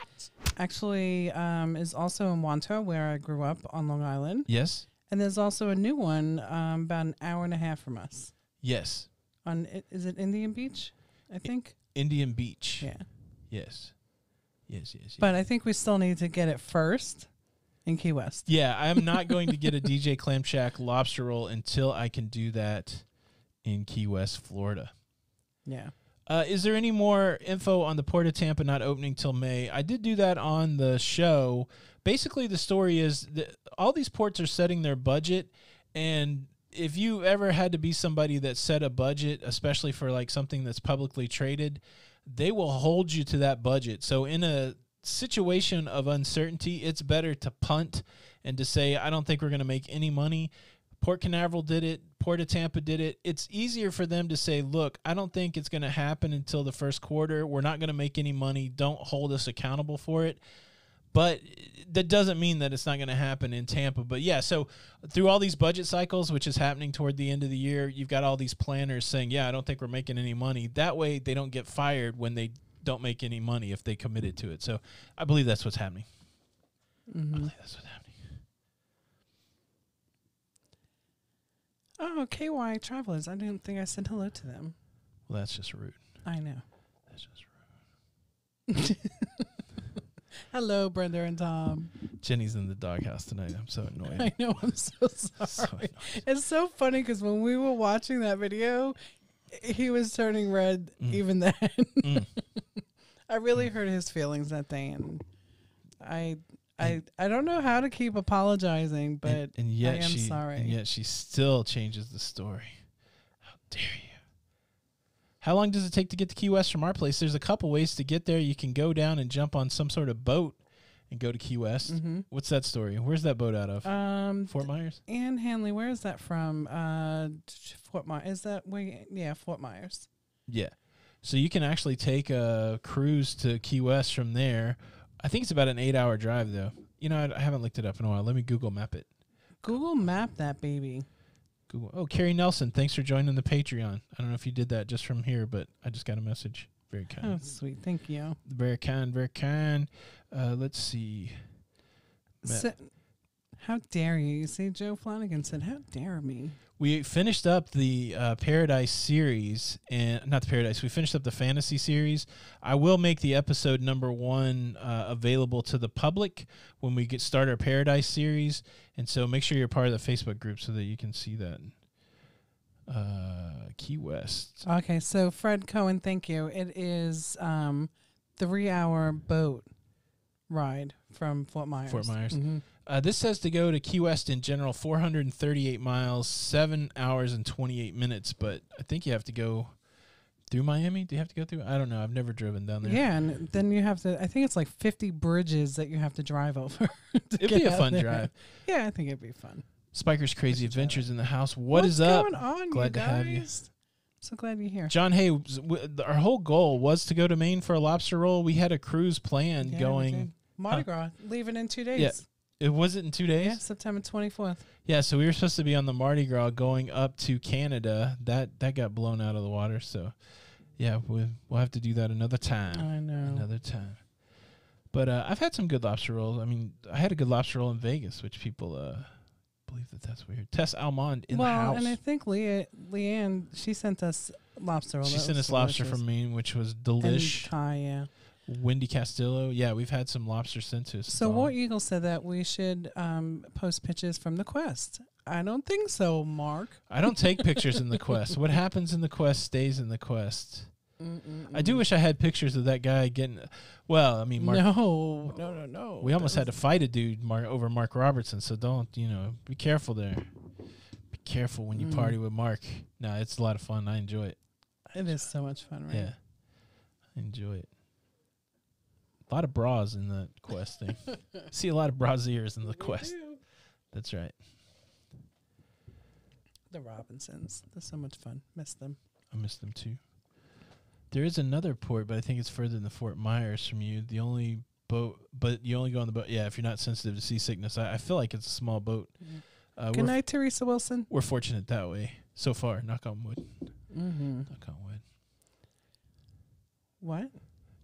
actually is also in Wantagh, where I grew up on Long Island. Yes. And there's also a new one about an hour and a half from us. Yes. Is it Indian Beach, I think? Indian Beach. Yeah. Yes. Yes. But I think we still need to get it first in Key West. Yeah, I'm not going to get a DJ Clam Shack lobster roll until I can do that in Key West, Florida. Yeah. Is there any more info on the Port of Tampa not opening till May? I did do that on the show. Basically, the story is that all these ports are setting their budget, and if you ever had to be somebody that set a budget, especially for like something that's publicly traded, they will hold you to that budget. So in a situation of uncertainty, it's better to punt and to say, I don't think we're going to make any money. Port Canaveral did it. Port of Tampa did it. It's easier for them to say, look, I don't think it's going to happen until the first quarter. We're not going to make any money. Don't hold us accountable for it. But that doesn't mean that it's not going to happen in Tampa. But, yeah, so through all these budget cycles, which is happening toward the end of the year, you've got all these planners saying, yeah, I don't think we're making any money. That way they don't get fired when they don't make any money if they committed to it. So I believe that's what's happening. Mm-hmm. I believe that's what's happening. Oh, KY Travelers. I didn't think I said hello to them. Well, that's just rude. I know. That's just rude. Hello, Brenda and Tom. Jenny's in the doghouse tonight. I'm so annoyed. I know. I'm so sorry. So annoyed. It's so funny because when we were watching that video, he was turning red even then. I really hurt his feelings that day, and I don't know how to keep apologizing, but and yet I am sorry. And yet she still changes the story. How dare you? How long does it take to get to Key West from our place? There's a couple ways to get there. You can go down and jump on some sort of boat and go to Key West. Mm-hmm. What's that story? Where's that boat out of? Fort Myers? Ann Hanley, where is that from? Fort Myers. Is that where? Yeah, Fort Myers. Yeah. So you can actually take a cruise to Key West from there. I think it's about an 8-hour drive, though. You know, I haven't looked it up in a while. Let me Google map it. Google map that baby. Google. Oh, Carrie Nelson, thanks for joining the Patreon. I don't know if you did that just from here, but I just got a message. Very kind. Oh, sweet. Thank you. Very kind, very kind. Let's see. So, how dare you? You see, Joe Flanagan said, how dare me? We finished up the Paradise series, and not the Paradise. We finished up the fantasy series. I will make the episode number 1 available to the public when we start our Paradise series, and so make sure you're part of the Facebook group so that you can see that. Key West. Okay, so Fred Cohen, thank you. It is 3-hour boat ride from Fort Myers. Fort Myers. Mm-hmm. This says to go to Key West in general, 438 miles, 7 hours and 28 minutes. But I think you have to go through Miami. Do you have to go through? I don't know. I've never driven down there. Yeah, and then you have to, I think it's like 50 bridges that you have to drive over. It'd be a fun drive. Yeah, I think it'd be fun. Spiker's Crazy Adventures in the house. What's What's up? going on, Glad you to have you. guys? So glad you're here. John, hey, our whole goal was to go to Maine for a lobster roll. We had a cruise planned Yeah, we going. did. Mardi Gras, leaving in 2 days. Yeah. It was it in 2 days? Yeah, September 24th. Yeah, so we were supposed to be on the Mardi Gras going up to Canada. That got blown out of the water. So, yeah, we'll have to do that another time. I know. Another time. But I've had some good lobster rolls. I mean, I had a good lobster roll in Vegas, which people believe that's weird. Tess Almond in the house. And I think Leanne, she sent us lobster roll. She That sent was us lobster delicious. from Maine, which was And delish. Thai, yeah. Wendy Castillo. Yeah, we've had some lobster sent to us. So War Eagle said that we should post pictures from the quest. I don't think so, Mark. I don't take pictures in the quest. What happens in the quest stays in the quest. I do wish I had pictures of that guy getting. Well, I mean, Mark. No. We almost had to fight a dude over Mark Robertson. So don't, be careful there. Be careful when you party with Mark. No, it's a lot of fun. I enjoy it. It is so much fun, right? Yeah, I enjoy it. A lot of bras in the quest thing. See a lot of brasiers in the quest. do. That's right. The Robinsons. They're so much fun. Miss them. I miss them too. There is another port, but I think it's further than Fort Myers from you. The only boat, but you only go on the boat. Yeah, if you're not sensitive to seasickness, I feel like it's a small boat. Good night, Teresa Wilson. We're fortunate that way so far. Knock on wood. Mm-hmm. Knock on wood. What?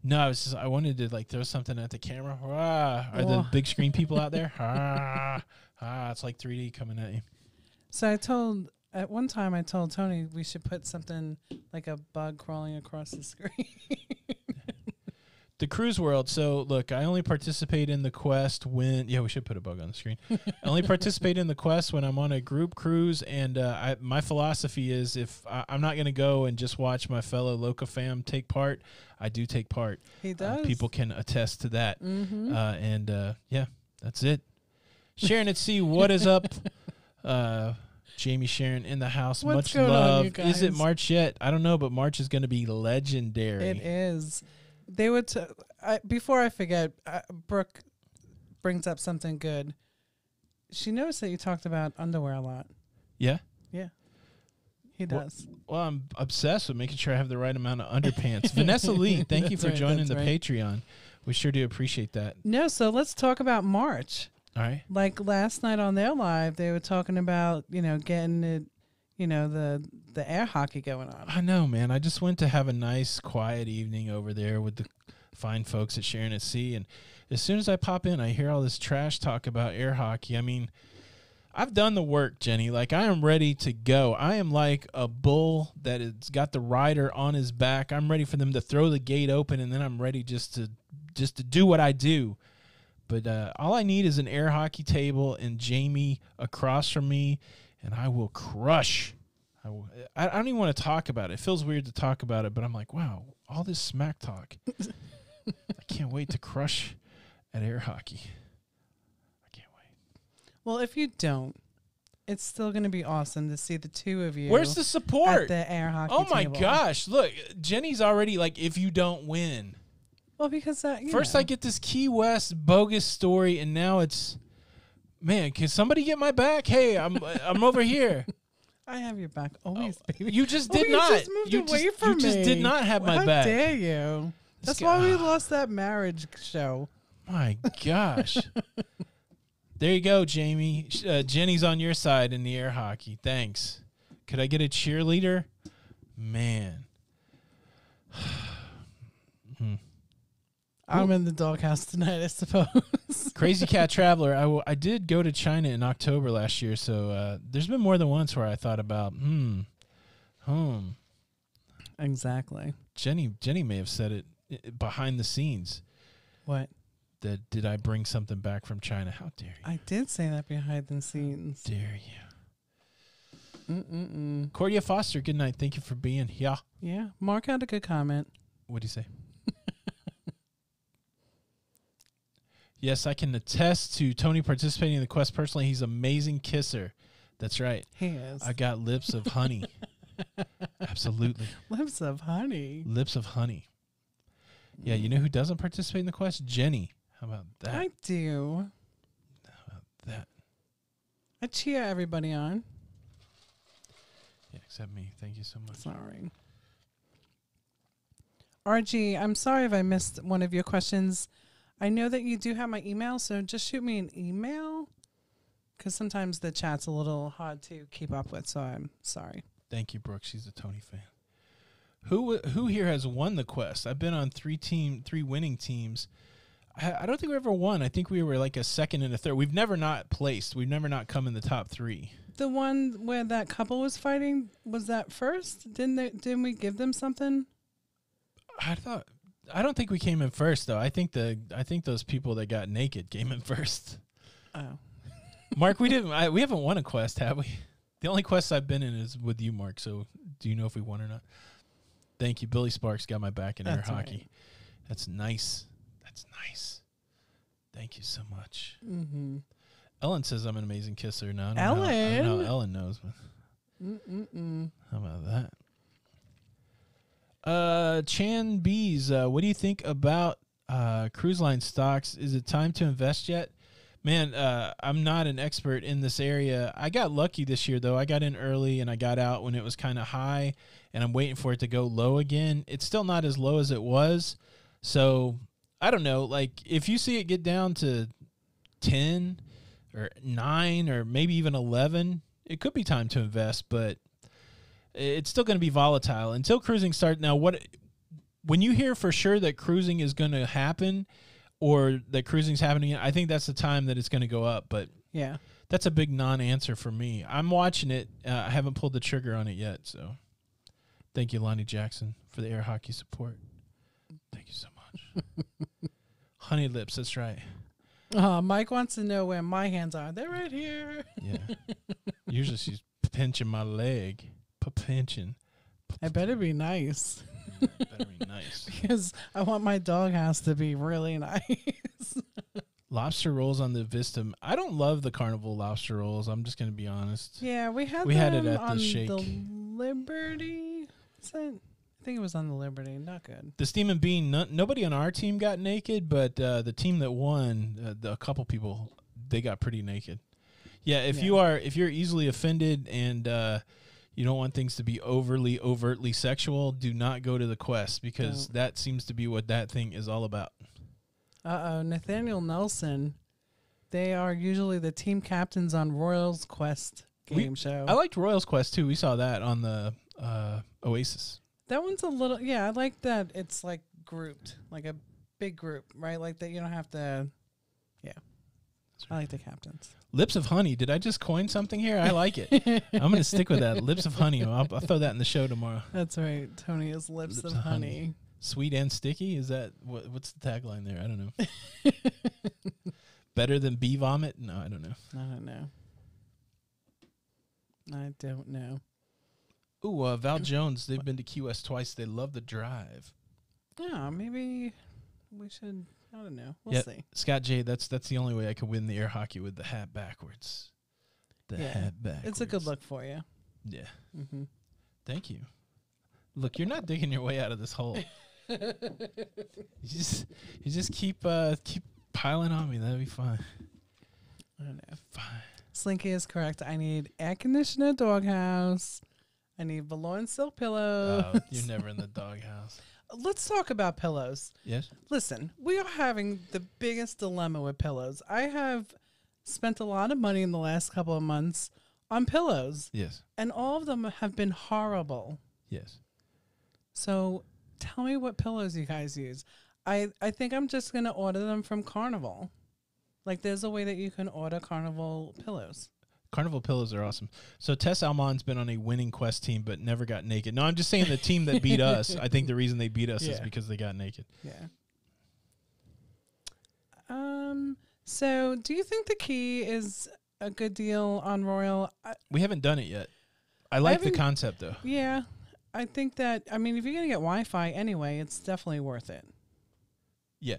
No, I wanted to like throw something at the camera. Are the big screen people out there? It's like 3D coming at you. So at one time I told Tony we should put something like a bug crawling across the screen. The cruise world. So look, I only participate in the quest when we should put a bug on the screen. I only participate in the quest when I'm on a group cruise, and my philosophy is if I'm not going to go and just watch my fellow locafam take part, I do take part. He does. People can attest to that. Mm-hmm. That's it. Sharon at Sea, what is up? Jamie Sharon in the house. What's Much going on, love. you guys? Is it March yet? I don't know, but March is going to be legendary. It is. They would. Before I forget, Brooke brings up something good. She noticed that you talked about underwear a lot. Yeah? Yeah. He does. Well, I'm obsessed with making sure I have the right amount of underpants. Vanessa Lee, thank you for joining the Patreon. We sure do appreciate that. No, so let's talk about March. All right. Like last night on their live, they were talking about, getting it, the air hockey going on. I know, man. I just went to have a nice, quiet evening over there with the fine folks at Sharon at Sea. And as soon as I pop in, I hear all this trash talk about air hockey. I mean, I've done the work, Jenny. Like, I am ready to go. I am like a bull that has got the rider on his back. I'm ready for them to throw the gate open, and then I'm ready just to do what I do. But all I need is an air hockey table and Jamie across from me, and I will crush. I don't even want to talk about it. It feels weird to talk about it, but I'm like, wow, all this smack talk. I can't wait to crush at air hockey. I can't wait. Well, if you don't, it's still going to be awesome to see the two of you. Where's the support? At the air hockey Oh, my table. gosh. Look, Jenny's already like, if you don't win. Well, because First I get this Key West bogus story, and now it's, man, can somebody get my back? Hey, I'm over here. I have your back always, baby. You just did not. You just moved away from me. You just did not have my back. How dare you? That's why we lost that marriage show. My gosh. There you go, Jamie. Jenny's on your side in the air hockey. Thanks. Could I get a cheerleader? Man. I'm in the doghouse tonight, I suppose. Crazy Cat Traveler. I did go to China in October last year, so there's been more than once where I thought about, home. Exactly. Jenny may have said it behind the scenes. What? That did I bring something back from China? How dare you? I did say that behind the scenes. Dare you? Cordia Foster, good night. Thank you for being here. Yeah. Mark had a good comment. What do you say? Yes, I can attest to Tony participating in the quest personally. He's an amazing kisser. That's right. He is. I got lips of honey. Absolutely. Lips of honey. Lips of honey. Yeah, you know who doesn't participate in the quest? Jenny. How about that? I do. How about that? I cheer everybody on. Yeah, except me. Thank you so much. Sorry. RG, I'm sorry if I missed one of your questions. I know that you do have my email, so just shoot me an email because sometimes the chat's a little hard to keep up with, so I'm sorry. Thank you, Brooke. She's a Tony fan. Who here has won the quest? I've been on three winning teams. I don't think we ever won. I think we were like a second and a third. We've never not placed. We've never not come in the top three. The one where that couple was fighting, was that first? Didn't we give them something? I don't think we came in first though. I think those people that got naked came in first. Oh. Mark, we haven't won a quest, have we? The only quest I've been in is with you, Mark. So do you know if we won or not? Thank you. Billy Sparks got my back in air hockey. Right. That's nice. That's nice. Thank you so much. Mm-hmm. Ellen says I'm an amazing kisser. No, I don't know how Ellen knows. But how about that? Chan Bees, what do you think about cruise line stocks? Is it time to invest yet? Man, I'm not an expert in this area. I got lucky this year, though. I got in early and I got out when it was kind of high, and I'm waiting for it to go low again. It's still not as low as it was. So, I don't know. Like, if you see it get down to 10 or 9 or maybe even 11, it could be time to invest, but it's still going to be volatile until cruising starts. Now, when you hear for sure that cruising is going to happen, or that cruising's happening, I think that's the time that it's going to go up. But Yeah. that's a big non-answer for me. I'm watching it. I haven't pulled the trigger on it yet. So thank you, Lonnie Jackson, for the air hockey support. Thank you so much. Honey lips, that's right. Mike wants to know where my hands are. They're right here. Yeah. Usually she's pinching my leg. Pinching. I better be nice. Better be nice. Because I want my doghouse to be really nice. Lobster rolls on the Vista. I don't love the Carnival lobster rolls. I'm just going to be honest. Yeah, we had it them at the on Shake. the Liberty. I think it was on the Liberty. Not good. The Steam and Bean, nobody on our team got naked, but the team that won, a couple people, they got pretty naked. Yeah, if you're easily offended and you don't want things to be overtly sexual, do not go to the quest, because that seems to be what that thing is all about. Nathaniel Nelson. They are usually the team captains on Royals Quest game show. I liked Royals Quest too. We saw that on the Oasis. That one's a little, I like that it's like grouped, like a big group, right? Like that you don't have to, I like the captains. Lips of Honey. Did I just coin something here? I like it. I'm going to stick with that. Lips of Honey. I'll throw that in the show tomorrow. That's right. Tony is lips of honey. Sweet and sticky? Is that what's the tagline there? I don't know. Better than bee vomit? No, I don't know. I don't know. Ooh, Val Jones. They've been to Key West twice. They love the drive. Yeah, maybe we should. I don't know. We'll see. Scott J. That's the only way I could win the air hockey, with the hat backwards. Hat backwards. It's a good look for you. Yeah. Mm-hmm. Thank you. Look, you're not digging your way out of this hole. you just keep piling on me. That'll be fine. I don't know. Fine. Slinky is correct. I need air conditioner doghouse. I need velour and silk pillows. Oh, you're never in the doghouse. Let's talk about pillows. Yes. Listen, we are having the biggest dilemma with pillows. I have spent a lot of money in the last couple of months on pillows. Yes. And all of them have been horrible. Yes. So tell me what pillows you guys use. I think I'm just going to order them from Carnival. Like, there's a way that you can order Carnival pillows. Carnival Pillows are awesome. So Tess Almon's been on a winning quest team but never got naked. No, I'm just saying the team that beat us, I think the reason they beat us is because they got naked. Yeah. So do you think the key is a good deal on Royal? We haven't done it yet. I like the concept, though. Yeah. I think that, if you're going to get Wi-Fi anyway, it's definitely worth it. Yeah.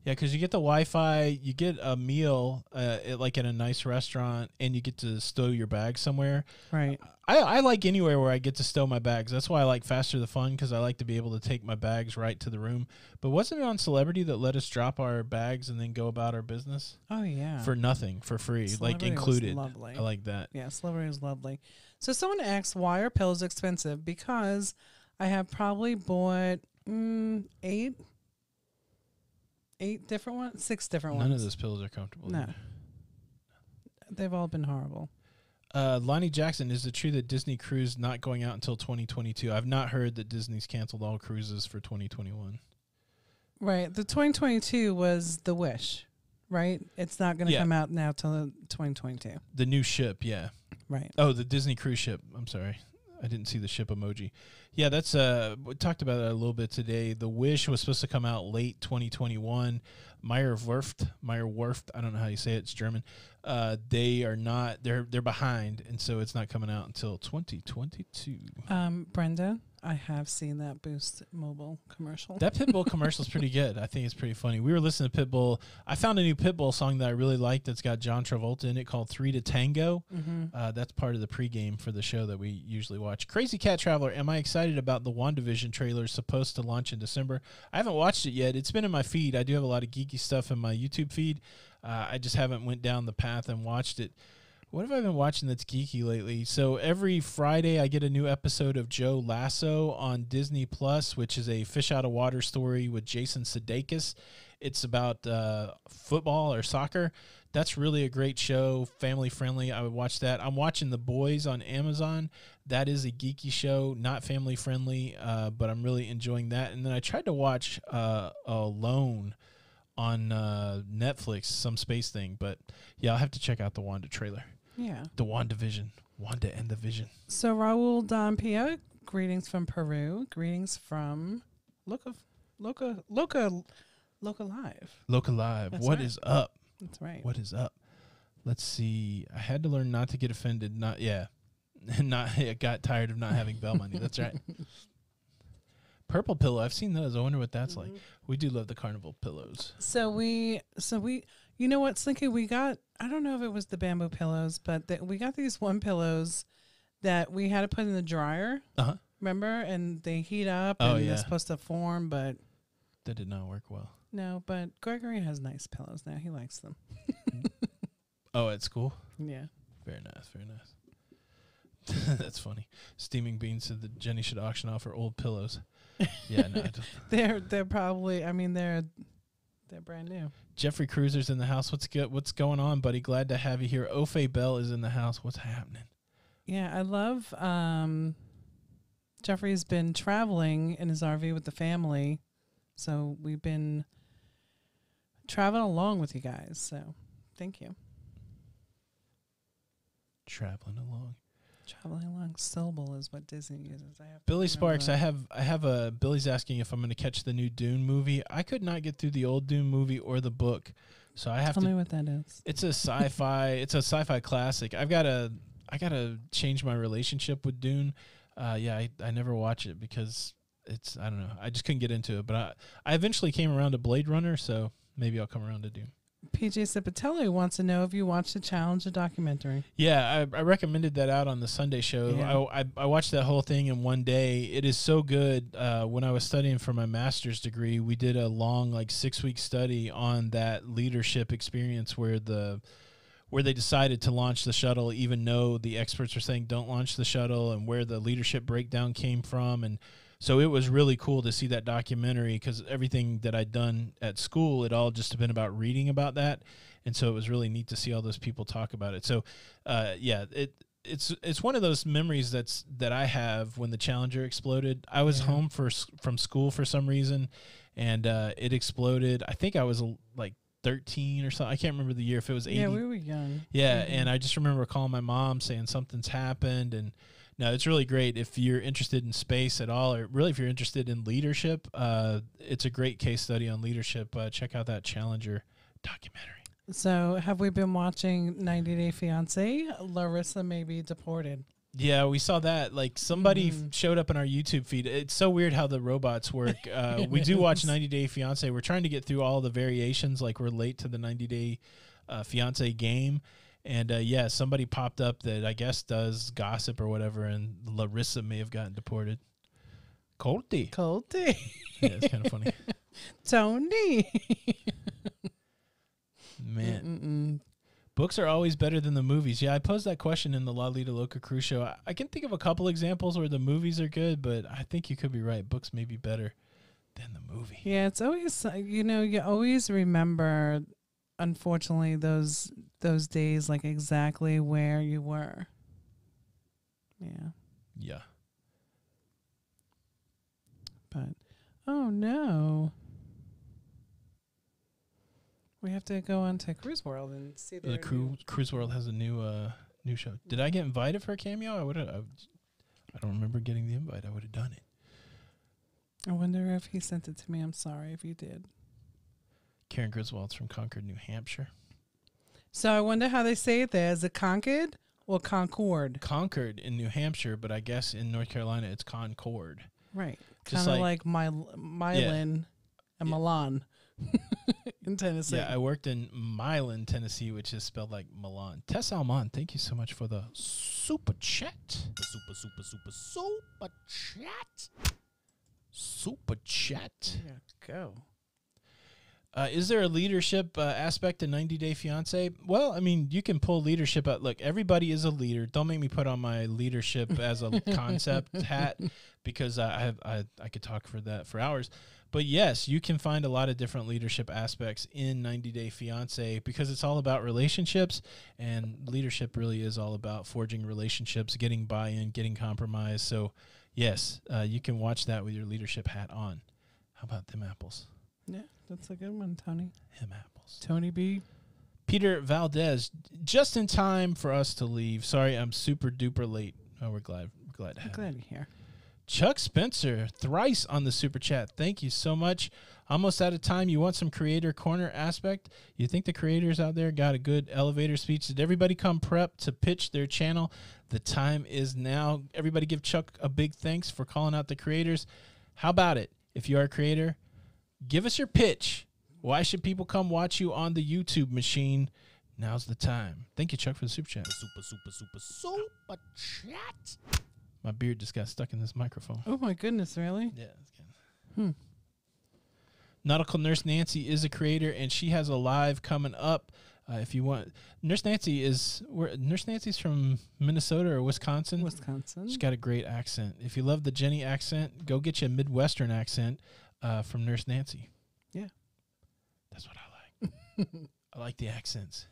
Yeah, because you get the Wi-Fi, you get a meal like at a nice restaurant, and you get to stow your bags somewhere. Right. I like anywhere where I get to stow my bags. That's why I like Faster the Fun, because I like to be able to take my bags right to the room. But wasn't it on Celebrity that let us drop our bags and then go about our business? Oh, yeah. For nothing, for free, Celebrity like included. was lovely. I like that. Yeah, Celebrity was lovely. So someone asked, why are pillows expensive? Because I have probably bought 8 different ones, 6 different ones. None of those pillows are comfortable. No. Either. They've all been horrible. Lonnie Jackson, is it true that Disney Cruise not going out until 2022? I've not heard that Disney's canceled all cruises for 2021. Right. The 2022 was the Wish, right? It's not going to come out now till 2022. The new ship, yeah. Right. Oh, the Disney cruise ship. I'm sorry. I didn't see the ship emoji. Yeah, that's we talked about that a little bit today. The Wish was supposed to come out late 2021. Meyer Werft, I don't know how you say it, it's German. They are not, they're behind, and so it's not coming out until 2022. Brenda, I have seen that Boost Mobile commercial. That Pitbull commercial is pretty good. I think it's pretty funny. We were listening to Pitbull. I found a new Pitbull song that I really like that's got John Travolta in it called 3 to Tango. That's part of the pregame for the show that we usually watch. Crazy Cat Traveler, am I excited about the WandaVision trailer supposed to launch in December? I haven't watched it yet. It's been in my feed. I do have a lot of geeky stuff in my YouTube feed. I just haven't went down the path and watched it. What have I been watching that's geeky lately? So every Friday I get a new episode of Joe Lasso on Disney Plus, which is a fish out of water story with Jason Sudeikis. It's about football or soccer. That's really a great show, family friendly. I would watch that. I'm watching The Boys on Amazon. That is a geeky show, not family friendly, but I'm really enjoying that. And then I tried to watch Alone on Netflix, some space thing. But yeah, I'll have to check out the Wanda trailer. Yeah. The WandaVision. Wanda and the Vision. So Raul Don Pia, greetings from Peru. Greetings from Loca Live. Loca Live. That's What right. is up? That's right. What is up? Let's see. I had to learn not to get offended. I got tired of not having bell money. That's right. Purple Pillow. I've seen those. I wonder what that's like. We do love the Carnival Pillows. So we, you know what, Slinky, we got, I don't know if it was the bamboo pillows, but we got these one pillows that we had to put in the dryer. Uh-huh. Remember? And they heat up Oh, and yeah. they're supposed to form, but That did not work well. no, but Gregory has nice pillows now. He likes them. Oh, at school? Yeah. Very nice. Very nice. That's funny. Steaming Beans said that Jenny should auction off her old pillows. Yeah, no. They're probably, I mean, they're brand new. Jeffrey Cruiser's in the house. What's good? What's going on, buddy? Glad to have you here. Ofe Bell is in the house. What's happening? Yeah, I love Jeffrey's been traveling in his RV with the family. So we've been traveling along with you guys. So thank you. Traveling along. Traveling along syllable is what Disney uses. I have Billy Sparks, I have a Billy's asking if I'm going to catch the new Dune movie. I could not get through the old Dune movie or the book, so I have Tell to. me what that is. It's a sci-fi. It's a sci-fi classic. I gotta change my relationship with Dune. I never watch it because it's, I don't know. I just couldn't get into it. But I eventually came around to Blade Runner, so maybe I'll come around to Dune. PJ Cipatelli wants to know if you watched the Challenger documentary. Yeah, I recommended that out on the Sunday show. Yeah. I watched that whole thing in one day. It is so good. When I was studying for my master's degree, we did a long, 6-week study on that leadership experience where they decided to launch the shuttle, even though the experts were saying don't launch the shuttle, and where the leadership breakdown came from. And so it was really cool to see that documentary, because everything that I'd done at school, it all just been about reading about that. And so it was really neat to see all those people talk about it. So, it's one of those memories that I have when the Challenger exploded. I was home from school for some reason, and it exploded. I think I was 13 or something. I can't remember the year, if it was 80. Yeah, we were young. Yeah, and I just remember calling my mom saying something's happened. And no, it's really great if you're interested in space at all, or really if you're interested in leadership. It's a great case study on leadership. Check out that Challenger documentary. So have we been watching 90 Day Fiance? Larissa may be deported. Yeah, we saw that. Somebody showed up in our YouTube feed. It's so weird how the robots work. We do watch 90 Day Fiance. We're trying to get through all the variations. We're late to the 90 Day Fiance game. And somebody popped up that I guess does gossip or whatever, and Larissa may have gotten deported. Colty. Colty. Yeah, it's kind of funny. Tony. Man. Books are always better than the movies. Yeah, I posed that question in the Lido Loca cruise show. I can think of a couple examples where the movies are good, but I think you could be right. Books may be better than the movie. Yeah, it's always, you always remember, unfortunately, those days, exactly where you were. Yeah. Yeah. But, oh no. We have to go on to Cruise World and see The Cruise World has a new show. Did I get invited for a cameo? I don't remember getting the invite. I would have done it. I wonder if he sent it to me. I'm sorry if you did. Karen Griswold's from Concord, New Hampshire. So I wonder how they say it there. Is it Concord or Concord? Concord in New Hampshire, but I guess in North Carolina it's Concord. Right. Just Kind of like Milan and Milan in Tennessee. Yeah, I worked in Milan, Tennessee, which is spelled like Milan. Tess Almon, thank you so much for the super chat. Super chat. Super chat. There you go. Is there a leadership aspect to 90 Day Fiance? Well, I mean, you can pull leadership out. Look, everybody is a leader. Don't make me put on my leadership as a concept hat, because I could talk for that for hours. But yes, you can find a lot of different leadership aspects in 90 Day Fiance, because it's all about relationships, and leadership really is all about forging relationships, getting buy-in, getting compromise. So yes, you can watch that with your leadership hat on. How about them apples? Yeah, that's a good one, Tony. Him apples. Tony B. Peter Valdez, just in time for us to leave. Sorry, I'm super duper late. Oh, we're glad to have you. Glad you're here. Chuck Spencer, thrice on the super chat. Thank you so much. Almost out of time. You want some creator corner aspect? You think the creators out there got a good elevator speech? Did everybody come prep to pitch their channel? The time is now. Everybody give Chuck a big thanks for calling out the creators. How about it? If you are a creator, give us your pitch. Why should people come watch you on the YouTube machine? Now's the time. Thank you, Chuck, for the super chat. Super chat. My beard just got stuck in this microphone. Oh, my goodness, really? Yeah. Nautical Nurse Nancy is a creator, and she has a live coming up. If you want, Nurse Nancy's from Minnesota or Wisconsin. Wisconsin. She's got a great accent. If you love the Jenny accent, go get you a Midwestern accent from Nurse Nancy. Yeah. That's what I like. I like the accents.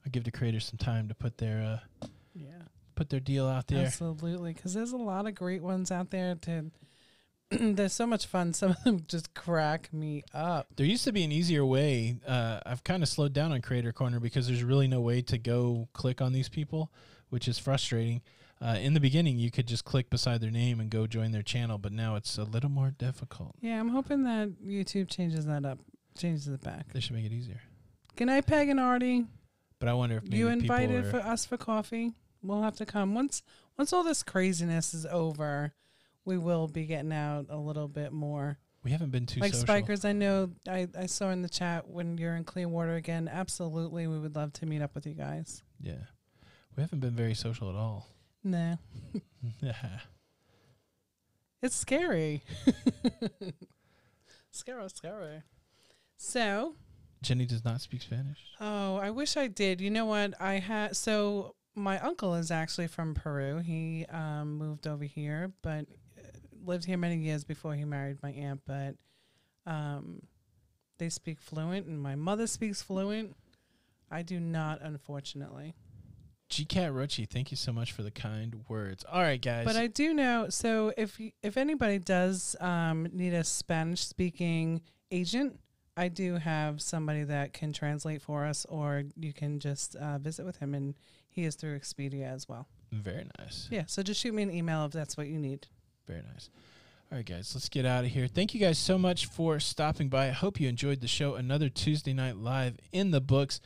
I give the creators some time to put their deal out there. Absolutely, because there's a lot of great ones out there. They're so much fun. Some of them just crack me up. There used to be an easier way. I've kind of slowed down on Creator Corner because there's really no way to go click on these people, which is frustrating. In the beginning, you could just click beside their name and go join their channel, but now it's a little more difficult. Yeah, I'm hoping that YouTube changes that up, changes it back. They should make it easier. Good night, Peg and Artie. But I wonder if maybe You invited people for us for coffee. We'll have to come. Once all this craziness is over, we will be getting out a little bit more. We haven't been too like social. Spikers, I know I saw in the chat when you're in Clearwater again. Absolutely, we would love to meet up with you guys. Yeah. We haven't been very social at all. Nah. Yeah. It's scary. Scary. So. Jenny does not speak Spanish. Oh, I wish I did. You know what? So my uncle is actually from Peru. He moved over here, but lived here many years before he married my aunt. But they speak fluent, and my mother speaks fluent. I do not, unfortunately. GCat Rochi, thank you so much for the kind words. All right, guys. But I do know. So if anybody does need a Spanish-speaking agent, I do have somebody that can translate for us, or you can just visit with him, and he is through Expedia as well. Very nice. Yeah, so just shoot me an email if that's what you need. Very nice. All right, guys, let's get out of here. Thank you guys so much for stopping by. I hope you enjoyed the show. Another Tuesday Night Live in the books.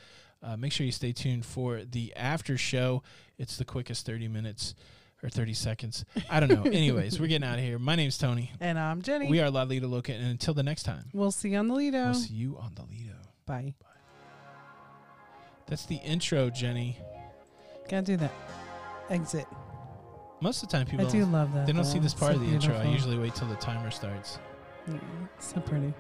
Make sure you stay tuned for the after show. It's the quickest 30 minutes or 30 seconds. I don't know. Anyways, we're getting out of here. My name's Tony. And I'm Jenny. We are Lido Loca. And until the next time, we'll see you on the Lido. We'll see you on the Lido. Bye. That's the intro, Jenny. Gotta do that. Exit. Most of the time, people I do love that. They don't see this part so of the intro. I beautiful. usually wait till the timer starts. Yeah, so pretty.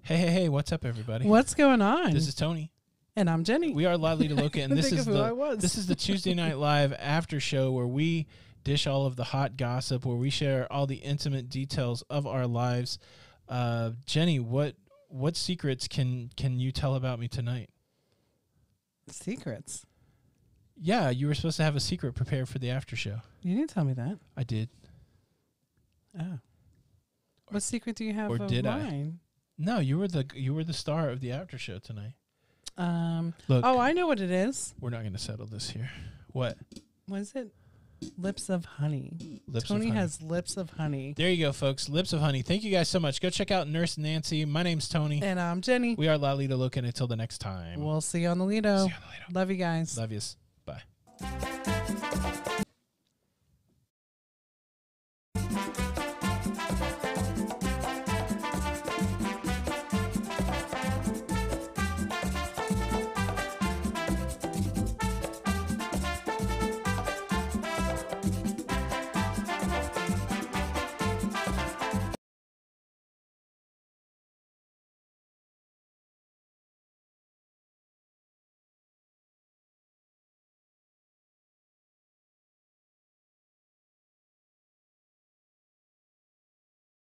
Hey, what's up, everybody? What's going on? This is Tony. And I'm Jenny. We are Lido Loca, and this Think is of who I was. this is the Tuesday Night Live after show where we dish all of the hot gossip, where we share all the intimate details of our lives. Jenny, what secrets can you tell about me tonight? Secrets. Yeah, you were supposed to have a secret prepared for the after show. You didn't tell me that. I did. Oh. What secret do you have or of did I? mine? No, you were the star of the after show tonight. Look. Oh, I know what it is. We're not going to settle this here. What? What is it? Lips of honey. Lips Tony of honey. has lips of honey. There you go, folks. Lips of honey. Thank you guys so much. Go check out Nurse Nancy. My name's Tony. And I'm Jenny. We are Lido Loca. Until the next time. We'll see you on the Lido. See you on the Lido. Love you guys. Love yous.